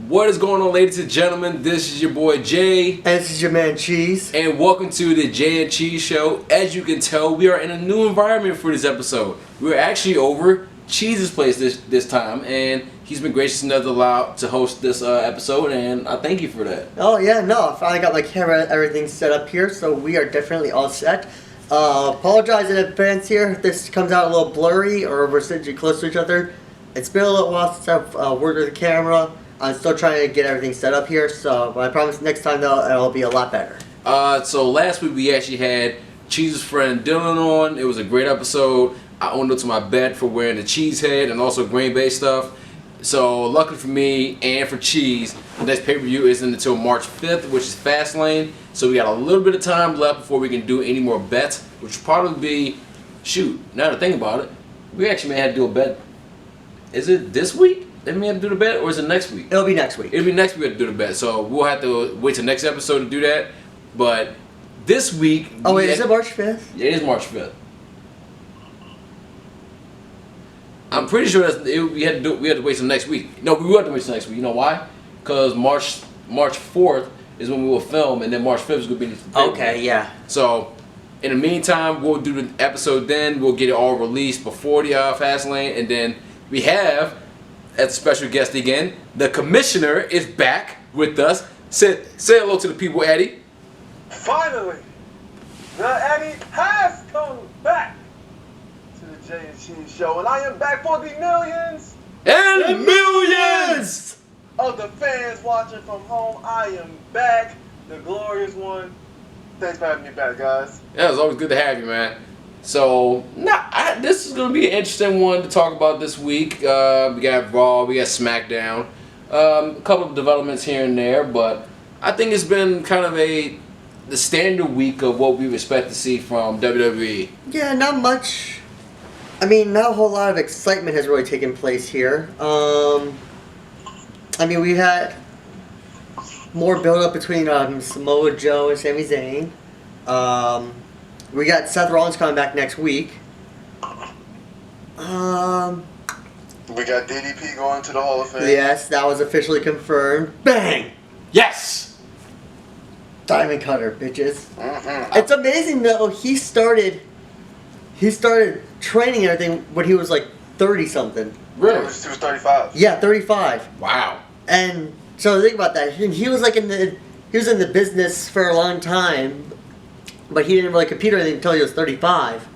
What is going on, ladies and gentlemen? This is your boy Jay. And this is your man Cheese. And welcome to the Jay and Cheese Show. As you can tell, we are in a new environment for this episode. We're actually over Cheese's place this time, and he's been gracious enough to allow to host this episode, and I thank you for that. Oh yeah, no, I finally got my camera and everything set up here, so we are definitely all set. Apologize in advance here if this comes out a little blurry or we're sitting close to each other. It's been a little while since I've worked with the camera. I'm still trying to get everything set up here, so I promise next time though it'll be a lot better. So last week we actually had Cheese's friend Dylan on. It was a great episode. I owned up to my bet for wearing the cheese head and also Green Bay stuff. So luckily for me and for Cheese, the next pay-per-view isn't until March 5th, which is Fastlane. So we got a little bit of time left before we can do any more bets, which will probably be, shoot, now to think about it, we actually may have to do a bet. Is it this week that we have to do the bet, or is it next week? It'll be next week. It'll be next week we have to do the bet. So we'll have to wait till next episode to do that. But this week... Oh wait, is it March 5th? Yeah, it is March 5th. I'm pretty sure we had to wait till next week. No, we will have to wait till next week. You know why? Because March 4th is when we will film, and then March 5th is going to be the Okay, yeah. So, in the meantime, we'll do the episode then. We'll get it all released before the Fastlane, and then we have, as a special guest again, the Commissioner is back with us. Say hello to the people, Eddie. Finally, the Eddie has come back to the Jay and Cheese Show, and I am back for the millions and millions of the fans watching from home. I am back, the glorious one. Thanks for having me back, guys. Yeah, it's always good to have you, man. So, this is going to be an interesting one to talk about this week. We got Raw, we got Smackdown, a couple of developments here and there, but I think it's been kind of the standard week of what we expect to see from WWE. Yeah, not much. I mean, not a whole lot of excitement has really taken place here. I mean, we had more build-up between Samoa Joe and Sami Zayn. We got Seth Rollins coming back next week. We got DDP going to the Hall of Fame. Yes, that was officially confirmed. Bang! Yes! Diamond cutter, bitches. Mm-hmm. It's amazing though. He started training and everything when he was like 30 something. Really? He was 35. Yeah, 35. Wow. And so think about that. He was like in the business for a long time, but he didn't really compete or anything until he was 35.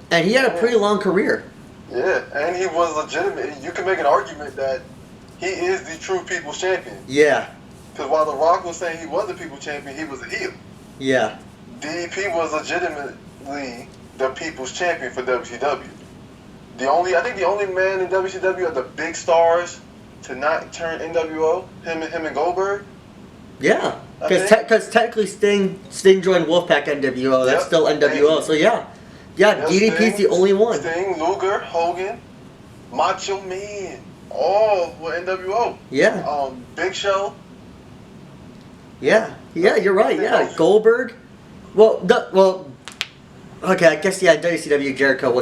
And he had a pretty long career. Yeah, and he was legitimate. You can make an argument that he is the true People's Champion. Yeah. Because while The Rock was saying he was the People's Champion, he was a heel. Yeah. DDP was legitimately the People's Champion for WCW. I think the only man in WCW of the big stars to not turn NWO, him and Goldberg. Yeah. Because technically Sting joined Wolfpack NWO. That's still NWO. So yeah. Yeah, DDP's the only one. Sting, Luger, Hogan, Macho Man, all were NWO. Yeah. Big Show. Yeah. Yeah, you're right. Yeah, Goldberg. Okay, I guess WCW Jericho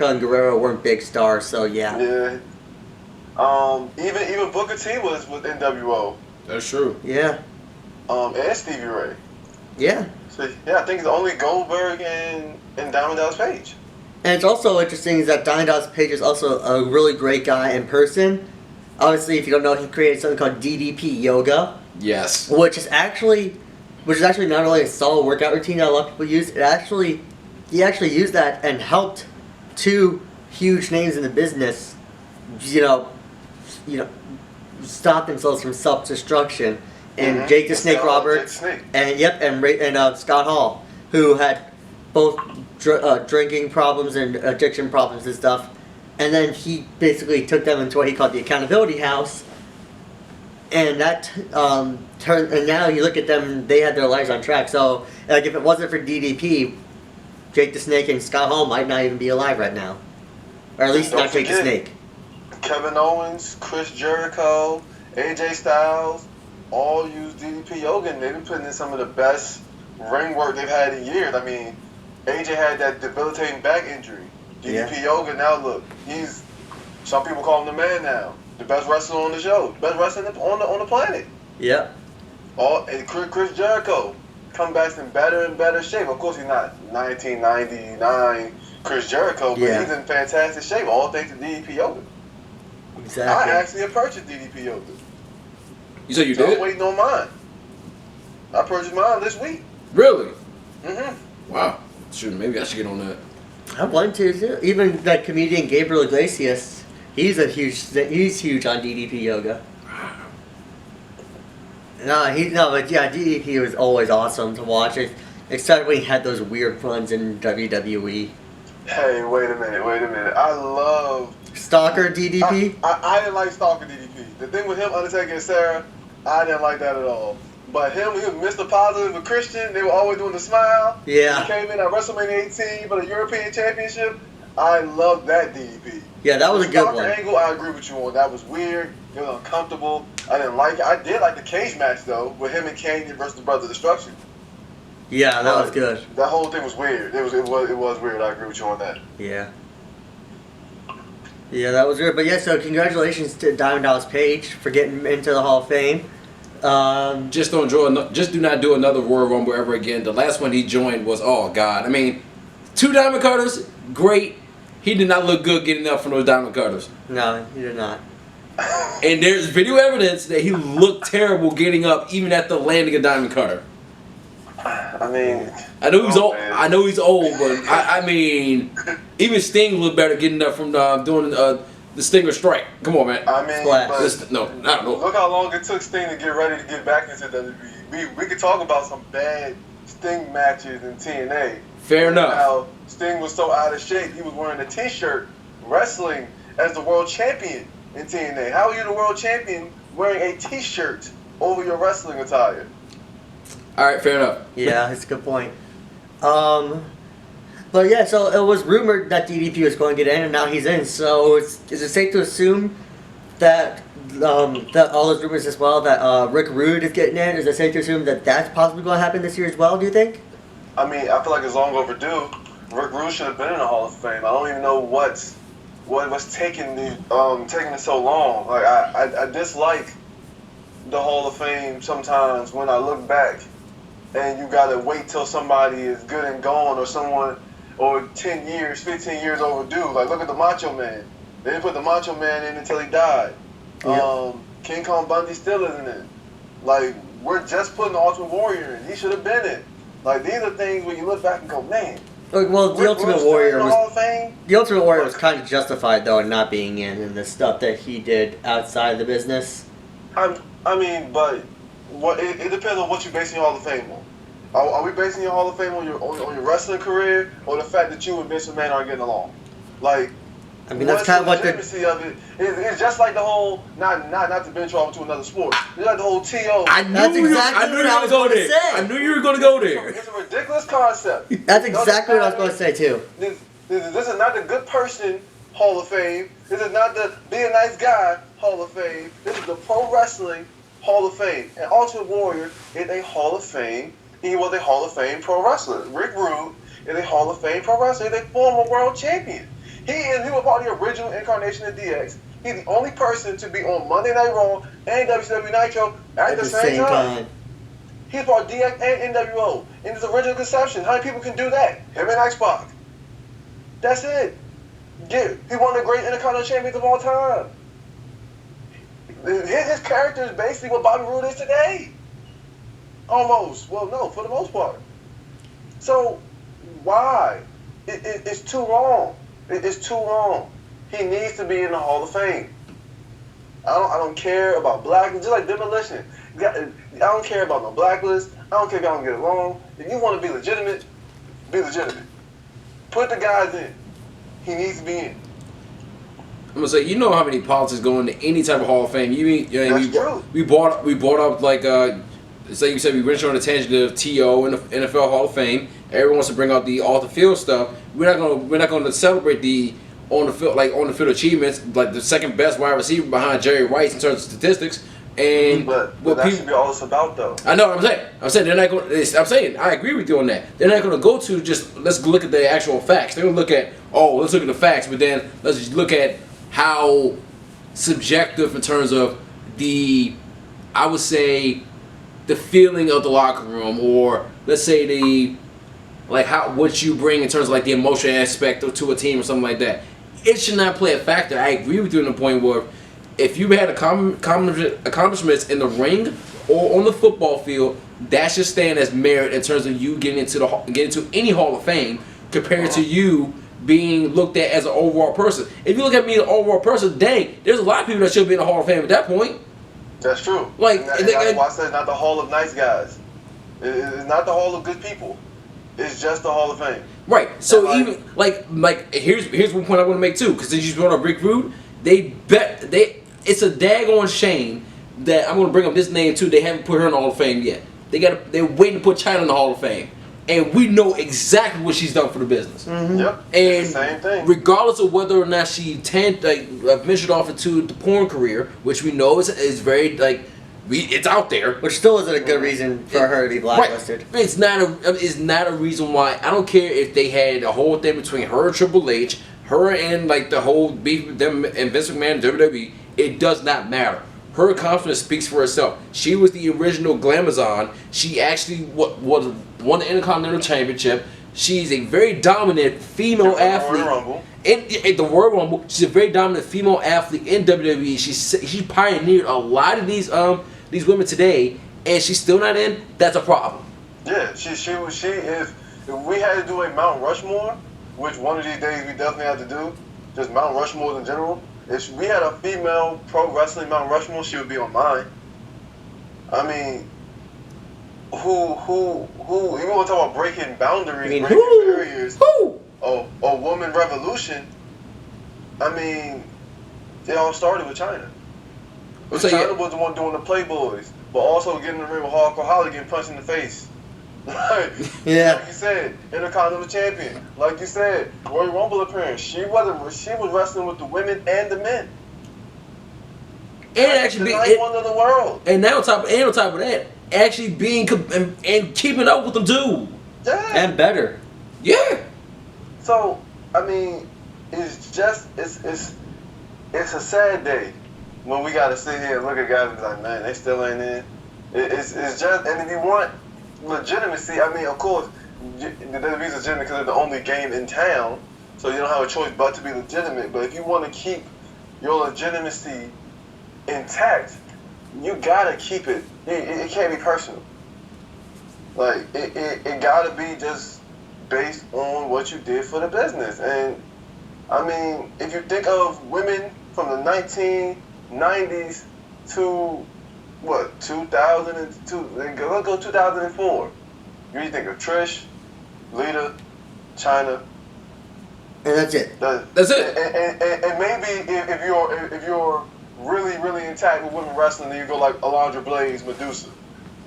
and Guerrero weren't big stars, so yeah. Yeah. Even Booker T was with NWO. That's true. Yeah. And Stevie Ray. Yeah. So yeah, I think it's only Goldberg and Diamond Dallas Page. And it's also interesting is that Diamond Dallas Page is also a really great guy in person. Obviously, if you don't know, he created something called DDP Yoga. Yes. Which is actually not only a solid workout routine that a lot of people use. He actually used that and helped two huge names in the business, stop themselves from self-destruction. And Jake the Snake Roberts, and Scott Hall, who had both drinking problems and addiction problems and stuff. And then he basically took them into what he called the accountability house. And that and now you look at them, they had their lives on track. So, like, if it wasn't for DDP, Jake the Snake and Scott Hall might not even be alive right now. Or at least not Jake the Snake. Kevin Owens, Chris Jericho, AJ Styles, all use DDP Yoga, and they've been putting in some of the best ring work they've had in years. I mean, AJ had that debilitating back injury. DDP Yoga, now look, some people call him the man now. The best wrestler on the show. The best wrestler on the planet. Yep. And Chris Jericho come back in better and better shape. Of course, he's not 1999 Chris Jericho, but he's in fantastic shape. All thanks to DDP Yoga. Exactly. I actually have purchased DDP Yoga. You said you So did? I'm waiting on mine. I purchased mine this week. Really? Mm-hmm. Wow. Shoot, maybe I should get on that. I want to too. Even that comedian Gabriel Iglesias, he's huge on DDP Yoga. But yeah, DDP was always awesome to watch. Except when he had those weird runs in WWE. Hey, wait a minute. I love Stalker DDP? I didn't like Stalker DDP. The thing with him, Undertaker and Sarah, I didn't like that at all. But him, he was Mr. Positive with Christian. They were always doing the smile. Yeah. He came in at WrestleMania 18 for the European Championship. I loved that DDP. Yeah, that was a good one. Angle, I agree with you on. That was weird. It was uncomfortable. I didn't like it. I did like the cage match, though, with him and Kane versus the Brother Destruction. Yeah, that was good. That whole thing was weird. It was weird. I agree with you on that. Yeah. Yeah, that was good. But yeah, so congratulations to Diamond Dallas Page for getting into the Hall of Fame. Just do not do another Royal Rumble ever again. The last one he joined was, oh God. I mean, 2 diamond cutters, great. He did not look good getting up from those diamond cutters. No, he did not. And there's video evidence that he looked terrible getting up, even at the landing a diamond cutter. I mean, I know he's old. man. I know he's old, but I mean, even Sting looked better getting up from doing the Stinger Strike. Come on, man. I mean, Splash. No, I don't know. look how long it took Sting to get ready to get back into WWE. We could talk about some bad Sting matches in TNA. Fair enough. How Sting was so out of shape, he was wearing a T-shirt, wrestling as the world champion in TNA. How are you the world champion wearing a T-shirt over your wrestling attire? All right, fair enough. Yeah, that's a good point. But yeah, so it was rumored that DDP was going to get in, and now he's in. So is it safe to assume that that all those rumors as well that Rick Rude is getting in? Is it safe to assume that that's possibly going to happen this year as well? Do you think? I mean, I feel like it's long overdue. Rick Rude should have been in the Hall of Fame. I don't even know what's taking it so long. Like I dislike the Hall of Fame sometimes when I look back, and you gotta wait till somebody is good and gone, or someone, or 10 years, 15 years overdue. Like look at the Macho Man. They didn't put the Macho Man in until he died. Yeah. King Kong Bundy still isn't in. Like we're just putting the Ultimate Warrior in. He should have been in. Like these are things when you look back and go, man. Well, the Ultimate Warrior was was kind of justified though in not being in the stuff that he did outside of the business. I mean, but it depends on what you're basing your Hall of Fame on. Are we basing your Hall of Fame on your wrestling career, or the fact that you and Vince McMahon aren't getting along? Like, I mean, that's kind of what the legitimacy of it. It's just like the whole not to venture off into another sport. It's like the whole TO. I knew you were going to say. I knew you were going to go there. It's a ridiculous concept. That's exactly what I was going to say too. This is not the good person Hall of Fame. This is not the be a nice guy Hall of Fame. This is the pro wrestling Hall of Fame. And Ultimate Warrior is a Hall of Fame. He was a Hall of Fame pro wrestler. Rick Rude is a Hall of Fame pro wrestler. He's a former world champion. He was part of the original incarnation of DX. He's the only person to be on Monday Night Raw and WCW Nitro at the same time. He's part of DX and NWO in his original conception. How many people can do that? Him and X-Pac. That's it. Yeah, he one of the great Intercontinental champions of all time. His character is basically what Bobby Roode is today. Almost. Well, no, for the most part. So, why? It's too long. It's too long. He needs to be in the Hall of Fame. I don't care about blacklist. Just like Demolition. I don't care about no blacklist. I don't care if y'all don't get along. If you want to be legitimate, be legitimate. Put the guys in. He needs to be in. I'm gonna say, you know how many politics go into any type of Hall of Fame. That's true. We brought up like say you said we went on a tangent of TO in the NFL Hall of Fame. Everyone wants to bring out the off the field stuff. We're not gonna celebrate the on the field achievements, like the second best wide receiver behind Jerry Rice in terms of statistics. And but that should be all it's about, though. I know what I'm saying they're not going. I'm saying I agree with you on that. They're not going to go to just let's look at the actual facts. They're going to look at let's look at the facts, but then let's just look at how subjective in terms of I would say, the feeling of the locker room, or let's say what you bring in terms of like the emotional aspect to a team or something like that. It should not play a factor. I agree with you on the point where if you had accomplishments in the ring or on the football field, that should stand as merit in terms of you getting into any Hall of Fame compared to you being looked at as an overall person. If you look at me as an overall person, dang, there's a lot of people that should be in the Hall of Fame at that point. That's true. Like, that's why I said it's not the Hall of nice guys. It's not the Hall of good people. It's just the Hall of Fame. Right. So even like here's one point I want to make too, because you just brought up Rick Rude. It's a daggone shame that I'm going to bring up this name too. They haven't put her in the Hall of Fame yet. They're waiting to put China in the Hall of Fame, and we know exactly what she's done for the business. Mm-hmm. Yep. And it's the same thing. Regardless of whether or not she ventured off into the porn career, which we know is very it's out there, which still isn't a good reason for her to be blacklisted. Right. It's not a reason why. I don't care if they had a whole thing between her and Triple H, her and like the whole beef with them and Vince McMahon and WWE. It does not matter. Her confidence speaks for herself. She was the original Glamazon. She actually won the Intercontinental Championship. She's a very dominant female athlete. In the Royal Rumble, she's a very dominant female athlete in WWE. She pioneered a lot of these women today, and she's still not in. That's a problem. Yeah, she if we had to do a Mount Rushmore, which one of these days we definitely have to do, just Mount Rushmore in general. If we had a female pro wrestling Mount Rushmore, she would be on mine. I mean, who you want to talk about breaking boundaries, breaking barriers? A woman revolution. I mean, they all started with China. But China was the one doing the Playboys, but also getting in the ring with Hardcore Holly, getting punched in the face. Like you said, Intercontinental Champion. Like you said, Royal Rumble appearance. She was wrestling with the women and the men. And actually being one of the world. And now on top of that, actually being and keeping up with them too. Yeah. And better. Yeah. So I mean, it's a sad day when we gotta sit here and look at guys and be like, man, they still ain't in. It's just, and if you want legitimacy, I mean, of course, the WWE's legitimate because they're the only game in town, so you don't have a choice but to be legitimate. But if you want to keep your legitimacy intact, you gotta keep it. It can't be personal. Like it gotta be just based on what you did for the business. And I mean, if you think of women from the 1990s to 2002, let's go 2004. You think of Trish, Lita, China, and that's it. That's it. And maybe if you're really intact with women wrestling, then you go like Alundra Blaze, Medusa,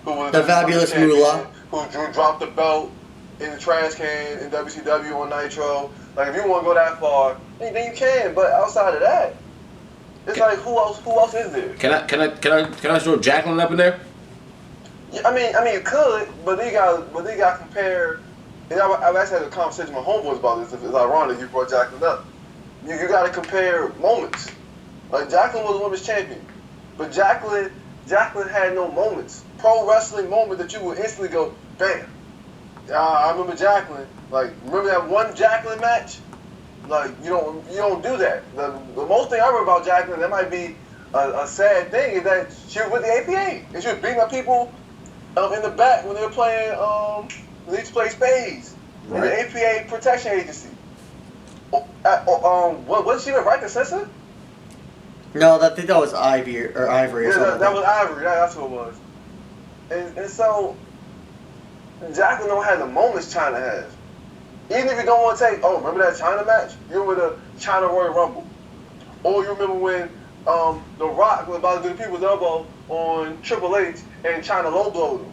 who was the fabulous Moolah, who dropped the belt in the trash can in WCW on Nitro. Like if you want to go that far, then you can. But outside of that, it's like who else is there? Can I throw Jacqueline up in there? Yeah, I mean you could, but then you got to compare. And I've actually had a conversation with my homeboys about this. It's ironic you brought Jacqueline up. You got to compare moments. Like Jacqueline was a women's champion, but Jacqueline had no moments, pro wrestling moment that you would instantly go, bam. I remember Jacqueline. Like remember that one Jacqueline match? Like you don't do that. The most thing I remember about Jacqueline, that might be a sad thing, is that she was with the APA and she was beating up people in the back when they were playing. They used to play spades. Right. In the APA protection agency. Was she with Right to Censor? No, I think that was Ivory or Yeah, something. that was Ivory. That's what it was. And so Jacqueline don't have the moments China has. Even if you don't want to take, remember that China match? You remember the China Royal Rumble? Or you remember when The Rock was about to do the people's elbow on Triple H and China low blowed him?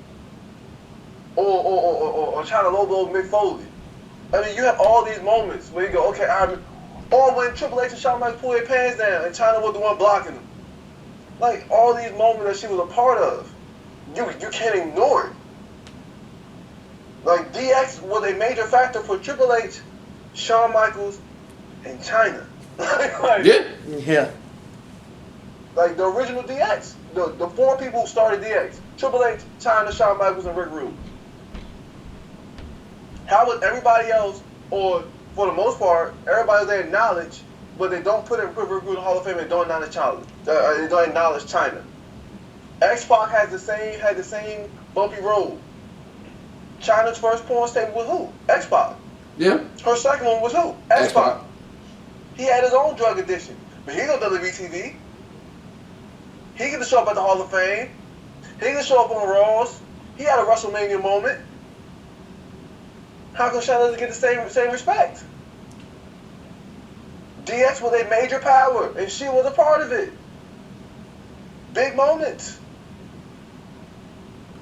Or China low blowed Mick Foley. I mean, you have all these moments where you go, okay, or when Triple H and Shawn Michaels pulled their pants down and China was the one blocking them. Like, all these moments that she was a part of, you can't ignore it. Like, DX was a major factor for Triple H, Shawn Michaels, and China. Yeah. Like the original DX. The 4 people who started DX. Triple H, China, Shawn Michaels, and Rick Rude. How would everybody else, or for the most part, everybody they acknowledge, but they don't put Rick Rude in the Hall of Fame and don't acknowledge China. They don't acknowledge China. X-Pac had the same bumpy road. China's first porn statement was who? X-Pac. Yeah. Her second one was who? X-Pac. He had his own drug addiction, but he's on WTV. He get to show up at the Hall of Fame. He get to show up on Raws. He had a WrestleMania moment. How come China doesn't get the same respect? DX was a major power, and she was a part of it. Big moments.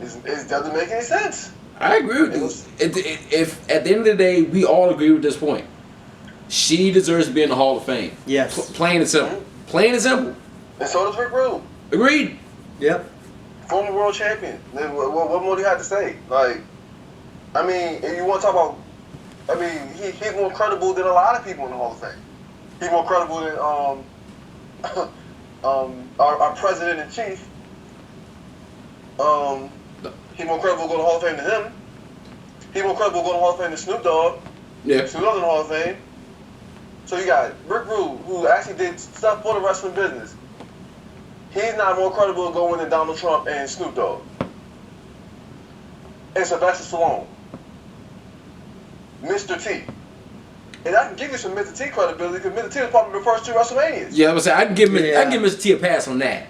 It doesn't make any sense. I agree with you. If at the end of the day, we all agree with this point, she deserves to be in the Hall of Fame. Yes. Plain and simple. Mm-hmm. Plain and simple. And so does Rick Rude. Agreed. Yep. Former world champion. What more do you have to say? Like, I mean, if you want to talk about, I mean, he's more credible than a lot of people in the Hall of Fame. He's more credible than our president in chief. He's more credible to go to the Hall of Fame than him. He's more credible to go to the Hall of Fame than Snoop Dogg. Yeah. Snoop Dogg's in the Hall of Fame. So you got Rick Rude, who actually did stuff for the wrestling business. He's not more credible to go in than Donald Trump and Snoop Dogg. And Sylvester Stallone. Mr. T. And I can give you some Mr. T credibility because Mr. T was probably the first 2 WrestleManias. Yeah, I was saying I can give Mr. T a pass on that.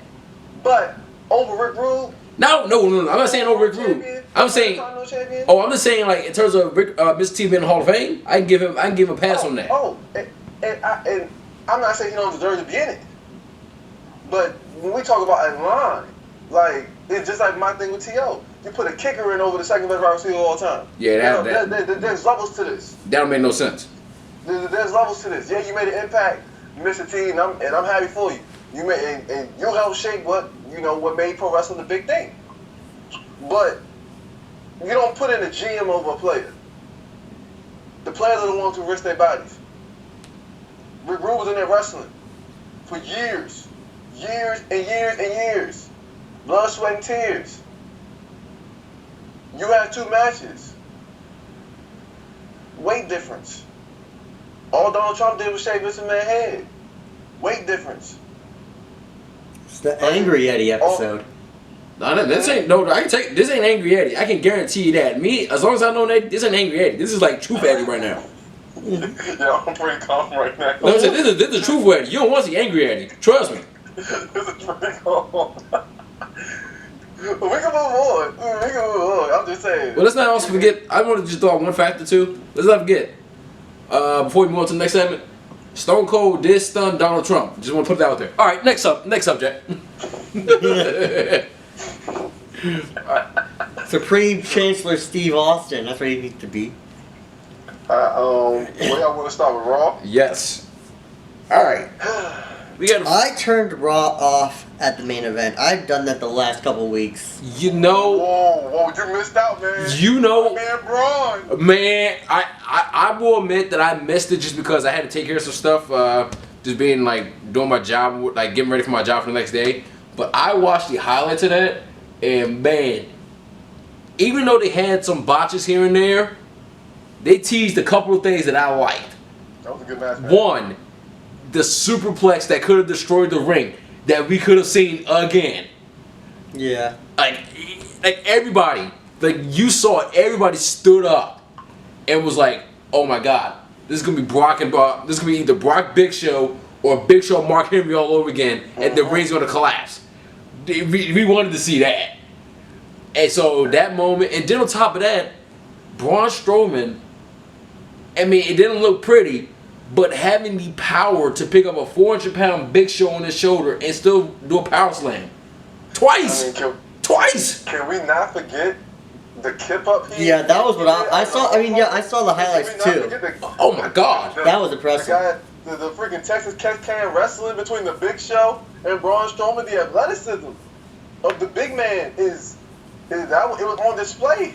But over Rick Rude. No. I'm not saying over Rick Rude. I'm saying. Oh, I'm just saying like in terms of Mr. T being in the Hall of Fame, I can give him a pass on that. And I'm not saying he don't deserve to be in it. But when we talk about a line, like it's just like my thing with T.O. You put a kicker in over the second best wide receiver of all time. Yeah, there's levels to this. That don't make no sense. There's levels to this. Yeah, you made an impact, Mr. T, and I'm happy for you. You made and you helped shape what made pro wrestling the big thing. But you don't put in a GM over a player. The players are the ones who risk their bodies. Rick Rude was in there wrestling for years and years. Blood, sweat, and tears. You had 2 matches. Weight difference. All Donald Trump did was shave Mr. Man's head. Weight difference. It's the Angry Eddie episode. No, this ain't this ain't Angry Eddie. I can guarantee you that. Me, as long as I know that, this ain't Angry Eddie. This is like Truth Eddie right now. Yeah, I'm pretty calm right now. No, I'm saying, this is Truth Eddie. You don't want to see Angry Eddie. Trust me. This is pretty calm. We can move on. I'm just saying. Well, let's not also forget. I want to just throw out one factor too. Let's not forget. Before we move on to the next segment, Stone Cold did stun Donald Trump. Just want to put it out there. All right, next subject. Supreme Chancellor Steve Austin. That's where he needs to be. Where y'all want to start with Raw? Yes. All right. I turned Raw off at the main event. I've done that the last couple of weeks. You know. Whoa, you missed out, man. You know. Man, Braun. Man, I will admit that I missed it just because I had to take care of some stuff. Just being like doing my job, like getting ready for my job for the next day. But I watched the highlights of that, and man, even though they had some botches here and there, they teased a couple of things that I liked. That was a good match, man. One, the superplex that could have destroyed the ring that we could have seen again. Yeah. Like everybody, like you saw it, everybody stood up and was like, "Oh my God, this is gonna be Brock and Brock. This is gonna be either Brock Big Show or Big Show Mark Henry all over again, and the ring's gonna collapse." We wanted to see that, and so that moment, and then on top of that, Braun Strowman. I mean, it didn't look pretty, but having the power to pick up a 400-pound Big Show on his shoulder and still do a power slam. Twice! Twice! Can we not forget the kip up here? Yeah, that was what I saw. I mean, yeah, I saw the highlights too. Oh my God. That was impressive. The freaking Texas can wrestling between the Big Show and Braun Strowman, the athleticism of the big man it was on display.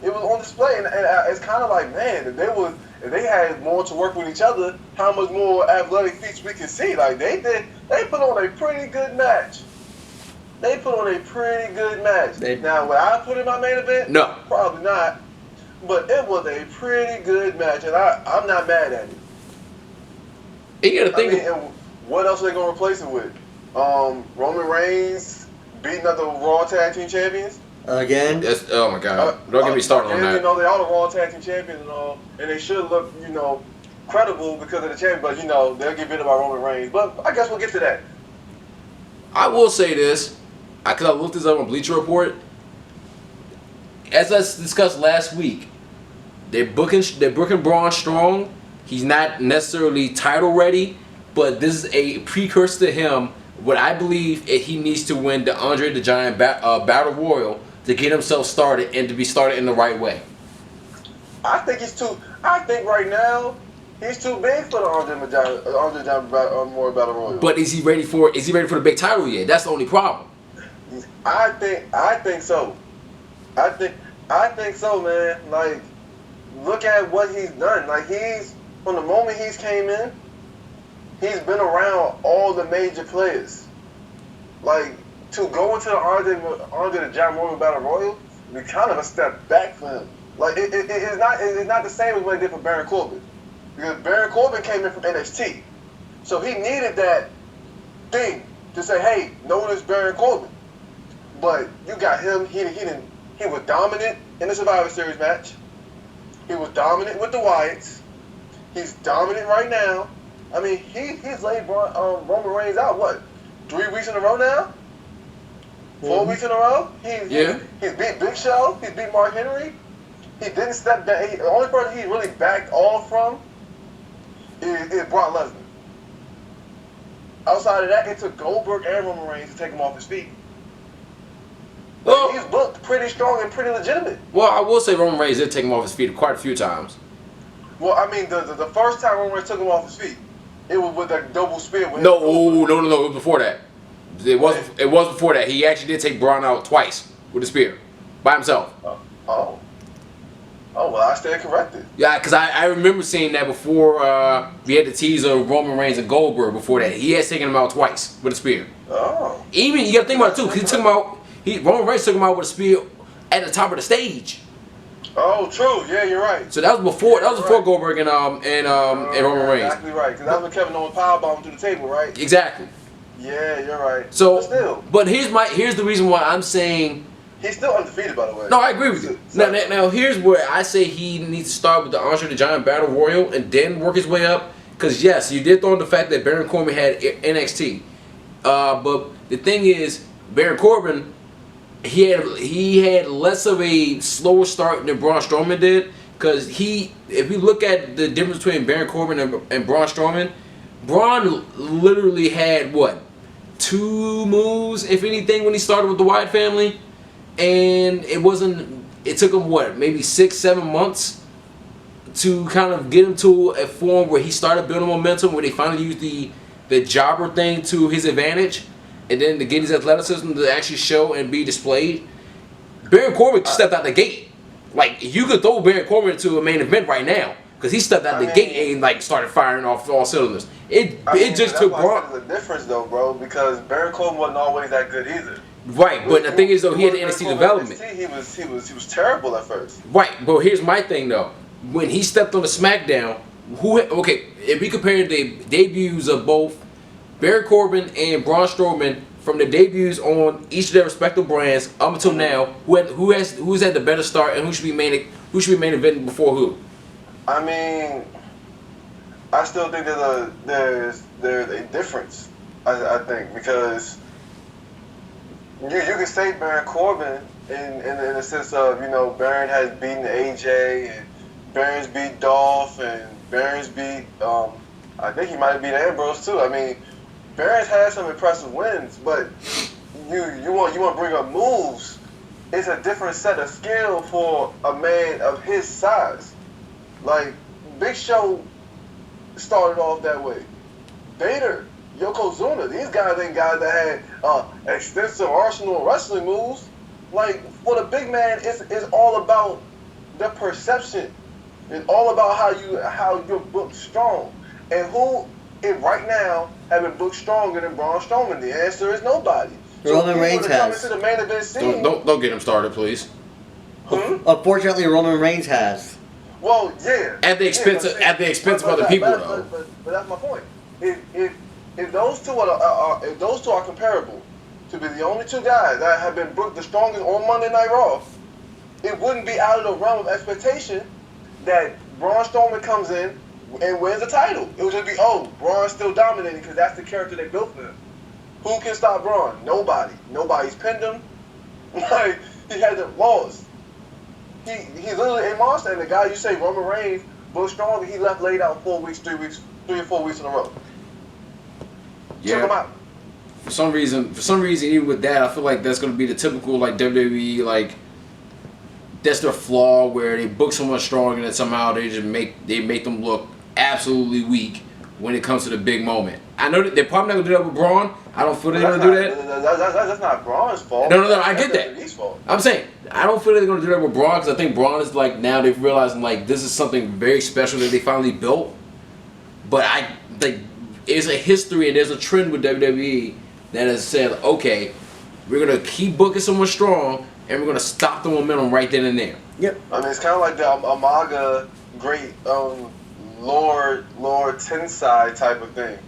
It was on display, and it's kind of like, man, if they had more to work with each other, how much more athletic feats we can see. Like they They put on a pretty good match. Now, would I put in my main event? No. Probably not. But it was a pretty good match, and I'm not mad at it. And you gotta think. and what else are they gonna replace it with? Roman Reigns beating up the Raw Tag Team Champions. Again. Oh my God! Don't get me started on that. You know, they are the Raw Tag Team Champions and all, and they should look, credible because of the champion. But they'll get beat up by Roman Reigns. But I guess we'll get to that. I will say this, because I looked this up on Bleacher Report. As I discussed last week, they're booking Braun Strowman. He's not necessarily title ready, but this is a precursor to him. What I believe he needs to win the Andre the Giant Battle Royal to get himself started and to be started in the right way. I think right now he's too big for the Andre the Giant Battle Royal. But is he ready for the big title yet? That's the only problem. I think so. I think so, man. Like, look at what he's done. Like, from the moment he's came in, he's been around all the major players. Like, to go into the Andre the Giant Royal Battle Royal, be kind of a step back for him. Like, it's not the same as what he did for Baron Corbin. Because Baron Corbin came in from NXT. So he needed that thing to say, hey, no one is Baron Corbin. But you got him, he was dominant in the Survivor Series match. He was dominant with the Wyatts. He's dominant right now. I mean, he's laid Roman Reigns out, what, 3 weeks in a row now? 4 weeks in a row? He's beat Big Show. He's beat Mark Henry. He didn't step down. The only person he really backed off from is Brock Lesnar. Outside of that, it took Goldberg and Roman Reigns to take him off his feet. Well, he's looked pretty strong and pretty legitimate. Well, I will say Roman Reigns did take him off his feet quite a few times. Well, I mean, the first time Roman Reigns took him off his feet, it was with that double spear. No. It was before that. It was before that. He actually did take Braun out twice with a spear by himself. Oh, well, I stand corrected. Yeah, because I remember seeing that before we had the teaser of Roman Reigns and Goldberg before that. He had taken him out twice with a spear. Oh. Even, you got to think about it too, because he took him out. Roman Reigns took him out with a spear at the top of the stage. Oh, true. Yeah, you're right. So that was before Goldberg and Roman Reigns. Exactly right. Because that was when Kevin Owens powerbombed through the table, right? Exactly. Yeah, you're right. So, but here's the reason why I'm saying he's still undefeated, by the way. No, I agree with you. Now here's where I say he needs to start with the Andre the Giant Battle Royal and then work his way up. Because yes, you did throw in the fact that Baron Corbin had NXT, but the thing is, Baron Corbin, he had less of a slower start than Braun Strowman did. Because if we look at the difference between Baron Corbin and Braun Strowman, Braun literally had what, 2 moves, if anything, when he started with the Wyatt family, and it took him what, maybe 6-7 months to kind of get him to a form where he started building momentum, where they finally used the jobber thing to his advantage, and then to get his athleticism to actually show and be displayed. Baron Corbin stepped out the gate. Like, you could throw Baron Corbin into a main event right now, because he stepped out the gate and like started firing off all cylinders. It just took Braun. There's a difference though, bro, because Baron Corbin wasn't always that good either. Right, but the thing is though, he had the NXT development. He was terrible at first. Right, but here's my thing though. When he stepped on the Smackdown, if we compare the debuts of both Baron Corbin and Braun Strowman from the debuts on each of their respective brands up until now, who's had the better start and who should be main eventing before who? I mean, I still think there's a difference. I think because you can say Baron Corbin in the sense of, Baron has beaten AJ and Baron's beat Dolph and Baron's beat I think he might have beat Ambrose too. I mean, Baron's had some impressive wins, but you want to bring up moves. It's a different set of skill for a man of his size. Like, Big Show started off that way. Vader, Yokozuna, these guys ain't guys that had extensive arsenal of wrestling moves. Like, for the big man, it's all about the perception. It's all about how you're booked strong. And who it right now have been booked stronger than Braun Strowman? The answer is nobody. Roman Reigns has. Into the main event scene, Don't get him started, please. Unfortunately, Roman Reigns has. Well, yeah. At the expense of other people, though. But that's my point. If those two are comparable to be the only two guys that have been booked the strongest on Monday Night Raw, it wouldn't be out of the realm of expectation that Braun Strowman comes in and wins the title. It would just be, Braun's still dominating because that's the character they built for him. Who can stop Braun? Nobody. Nobody's pinned him. Like, he hasn't lost. He's literally a monster. And the guy you say, Roman Reigns, booked stronger, he left laid out 3 or 4 weeks in a row. Check him out. For some reason, even with that, I feel like that's going to be the typical like WWE that's their flaw where they book someone strong and then somehow they just make them look absolutely weak when it comes to the big moment. I know that they're probably not going to do that with Braun. I don't feel they're going to do that. That's not Braun's fault. No, I get that. I'm saying I don't feel they're going to do that with Braun because I think Braun is like now they've realized like this is something very special that they finally built. But I think there's a history and there's a trend with WWE that has said, okay, we're going to keep booking someone strong and we're going to stop the momentum right then and there. Yep. I mean, it's kind of like the Amaga great Lord Tensai type of thing.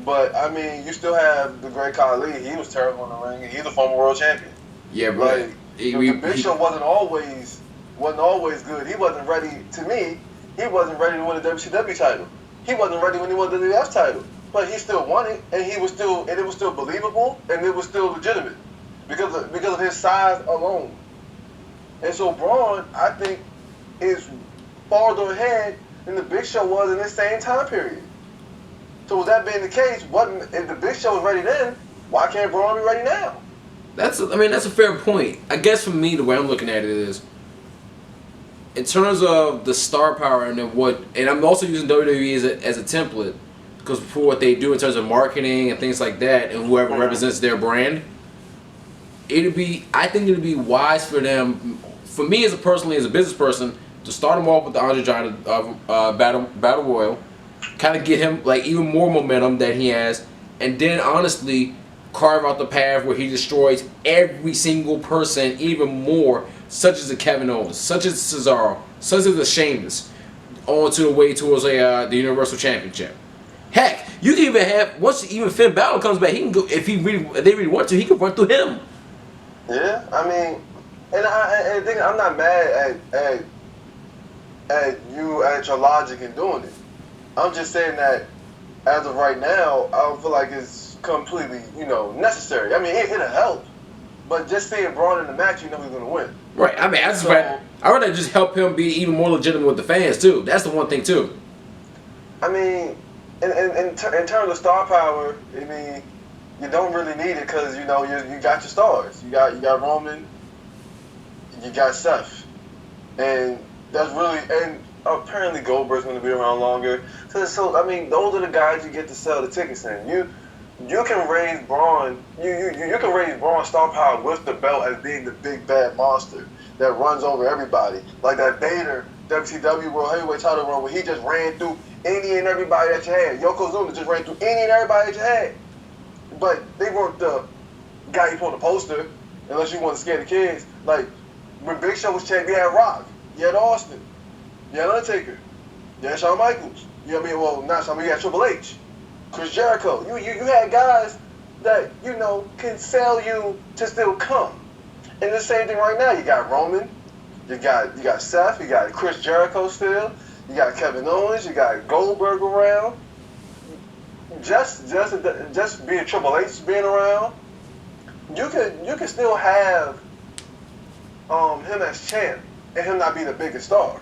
But, I mean, you still have the great Khali. He was terrible in the ring, and he's a former world champion. Yeah, bro. Like, the Big Show wasn't always good. He wasn't ready, to me, he wasn't ready to win the WCW title. He wasn't ready when he won the WWF title. But he still won it, and it was still believable, and it was still legitimate because of his size alone. And so Braun, I think, is farther ahead than the Big Show was in this same time period. So with that being the case, if the Big Show was ready then, why can't Braun be ready now? That's a fair point. I guess for me, the way I'm looking at it is, in terms of the star power and I'm also using WWE as a template because for what they do in terms of marketing and things like that, and whoever represents their brand, I think it'd be wise for them, for me as a business person, to start him off with the Andre Giant Battle Royal. Kind of get him like even more momentum than he has, and then honestly carve out the path where he destroys every single person even more, such as a Kevin Owens, such as Cesaro, such as a Sheamus, on to the way towards the Universal Championship. Heck, you can even have once even Finn Balor comes back, he can go if they really want to, he can run through him. Yeah, I mean, and I think I'm not mad at you at your logic in doing it. I'm just saying that as of right now, I don't feel like it's completely, necessary. I mean, it'll help, but just seeing Braun in the match, you know he's gonna win. Right. I mean, I'd rather just help him be even more legitimate with the fans too. That's the one thing too. I mean, in terms of star power, I mean, you don't really need it because you got your stars. You got Roman, you got Seth, and that's really and. Apparently Goldberg's going to be around longer. So I mean, those are the guys you get to sell the tickets in. You can raise Braun. You can raise Braun's star power with the belt as being the big bad monster that runs over everybody, like that Vader WCW World Heavyweight title run where he just ran through any and everybody that you had. Yokozuna just ran through any and everybody that you had. But they weren't the guy you put on the poster unless you want to scare the kids. Like when Big Show was champion, you had Rock, you had Austin. You had Undertaker. You had Shawn Michaels. You had Triple H. Chris Jericho. You had guys that, can sell you to still come. And the same thing right now. You got Roman. You got Seth. You got Chris Jericho still. You got Kevin Owens. You got Goldberg around. Just being Triple H being around. You can still have him as champ and him not be the biggest star.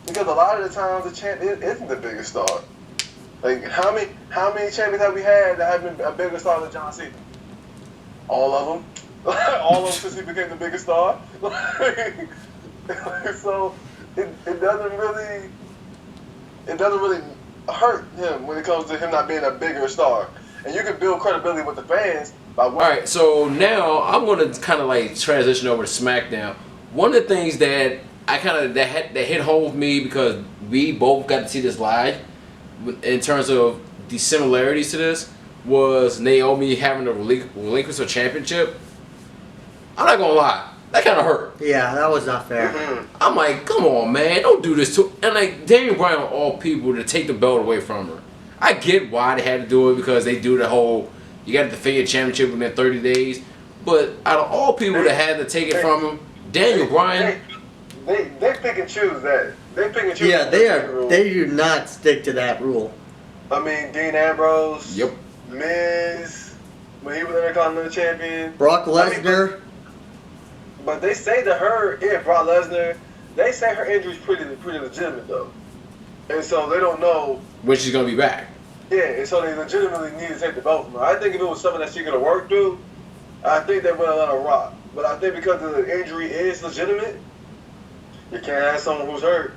Because a lot of the times the champ isn't the biggest star. Like how many champions have we had that have been a bigger star than John Cena? All of them. All of them since he became the biggest star. So it doesn't really hurt him when it comes to him not being a bigger star. And you can build credibility with the fans by winning. Alright, so now I'm gonna kinda like transition over to SmackDown. One of the things that that hit home with me because we both got to see this live in terms of the similarities to this was Naomi having to relinquish her championship. I'm not gonna lie, that kind of hurt. Yeah, that was not fair. I'm like, come on, man, don't do this to. And like Daniel Bryan of all people to take the belt away from her. I get why they had to do it because they do the whole you got to defend your championship within 30 days. But out of all people that had to take it from him, Daniel Bryan. They pick and choose that. They pick and choose. Yeah, they are. They do not stick to that rule. I mean, Dean Ambrose. Yep. Miz, when he was Intercontinental Champion. Brock Lesnar. But they say to her, Brock Lesnar, they say her injury's pretty legitimate though, and so they don't know when she's gonna be back. Yeah, and so they legitimately need to take the belt from her. I think if it was something that she could have worked through, I think they would have let her rock. But I think because the injury is legitimate, you can't have someone who's hurt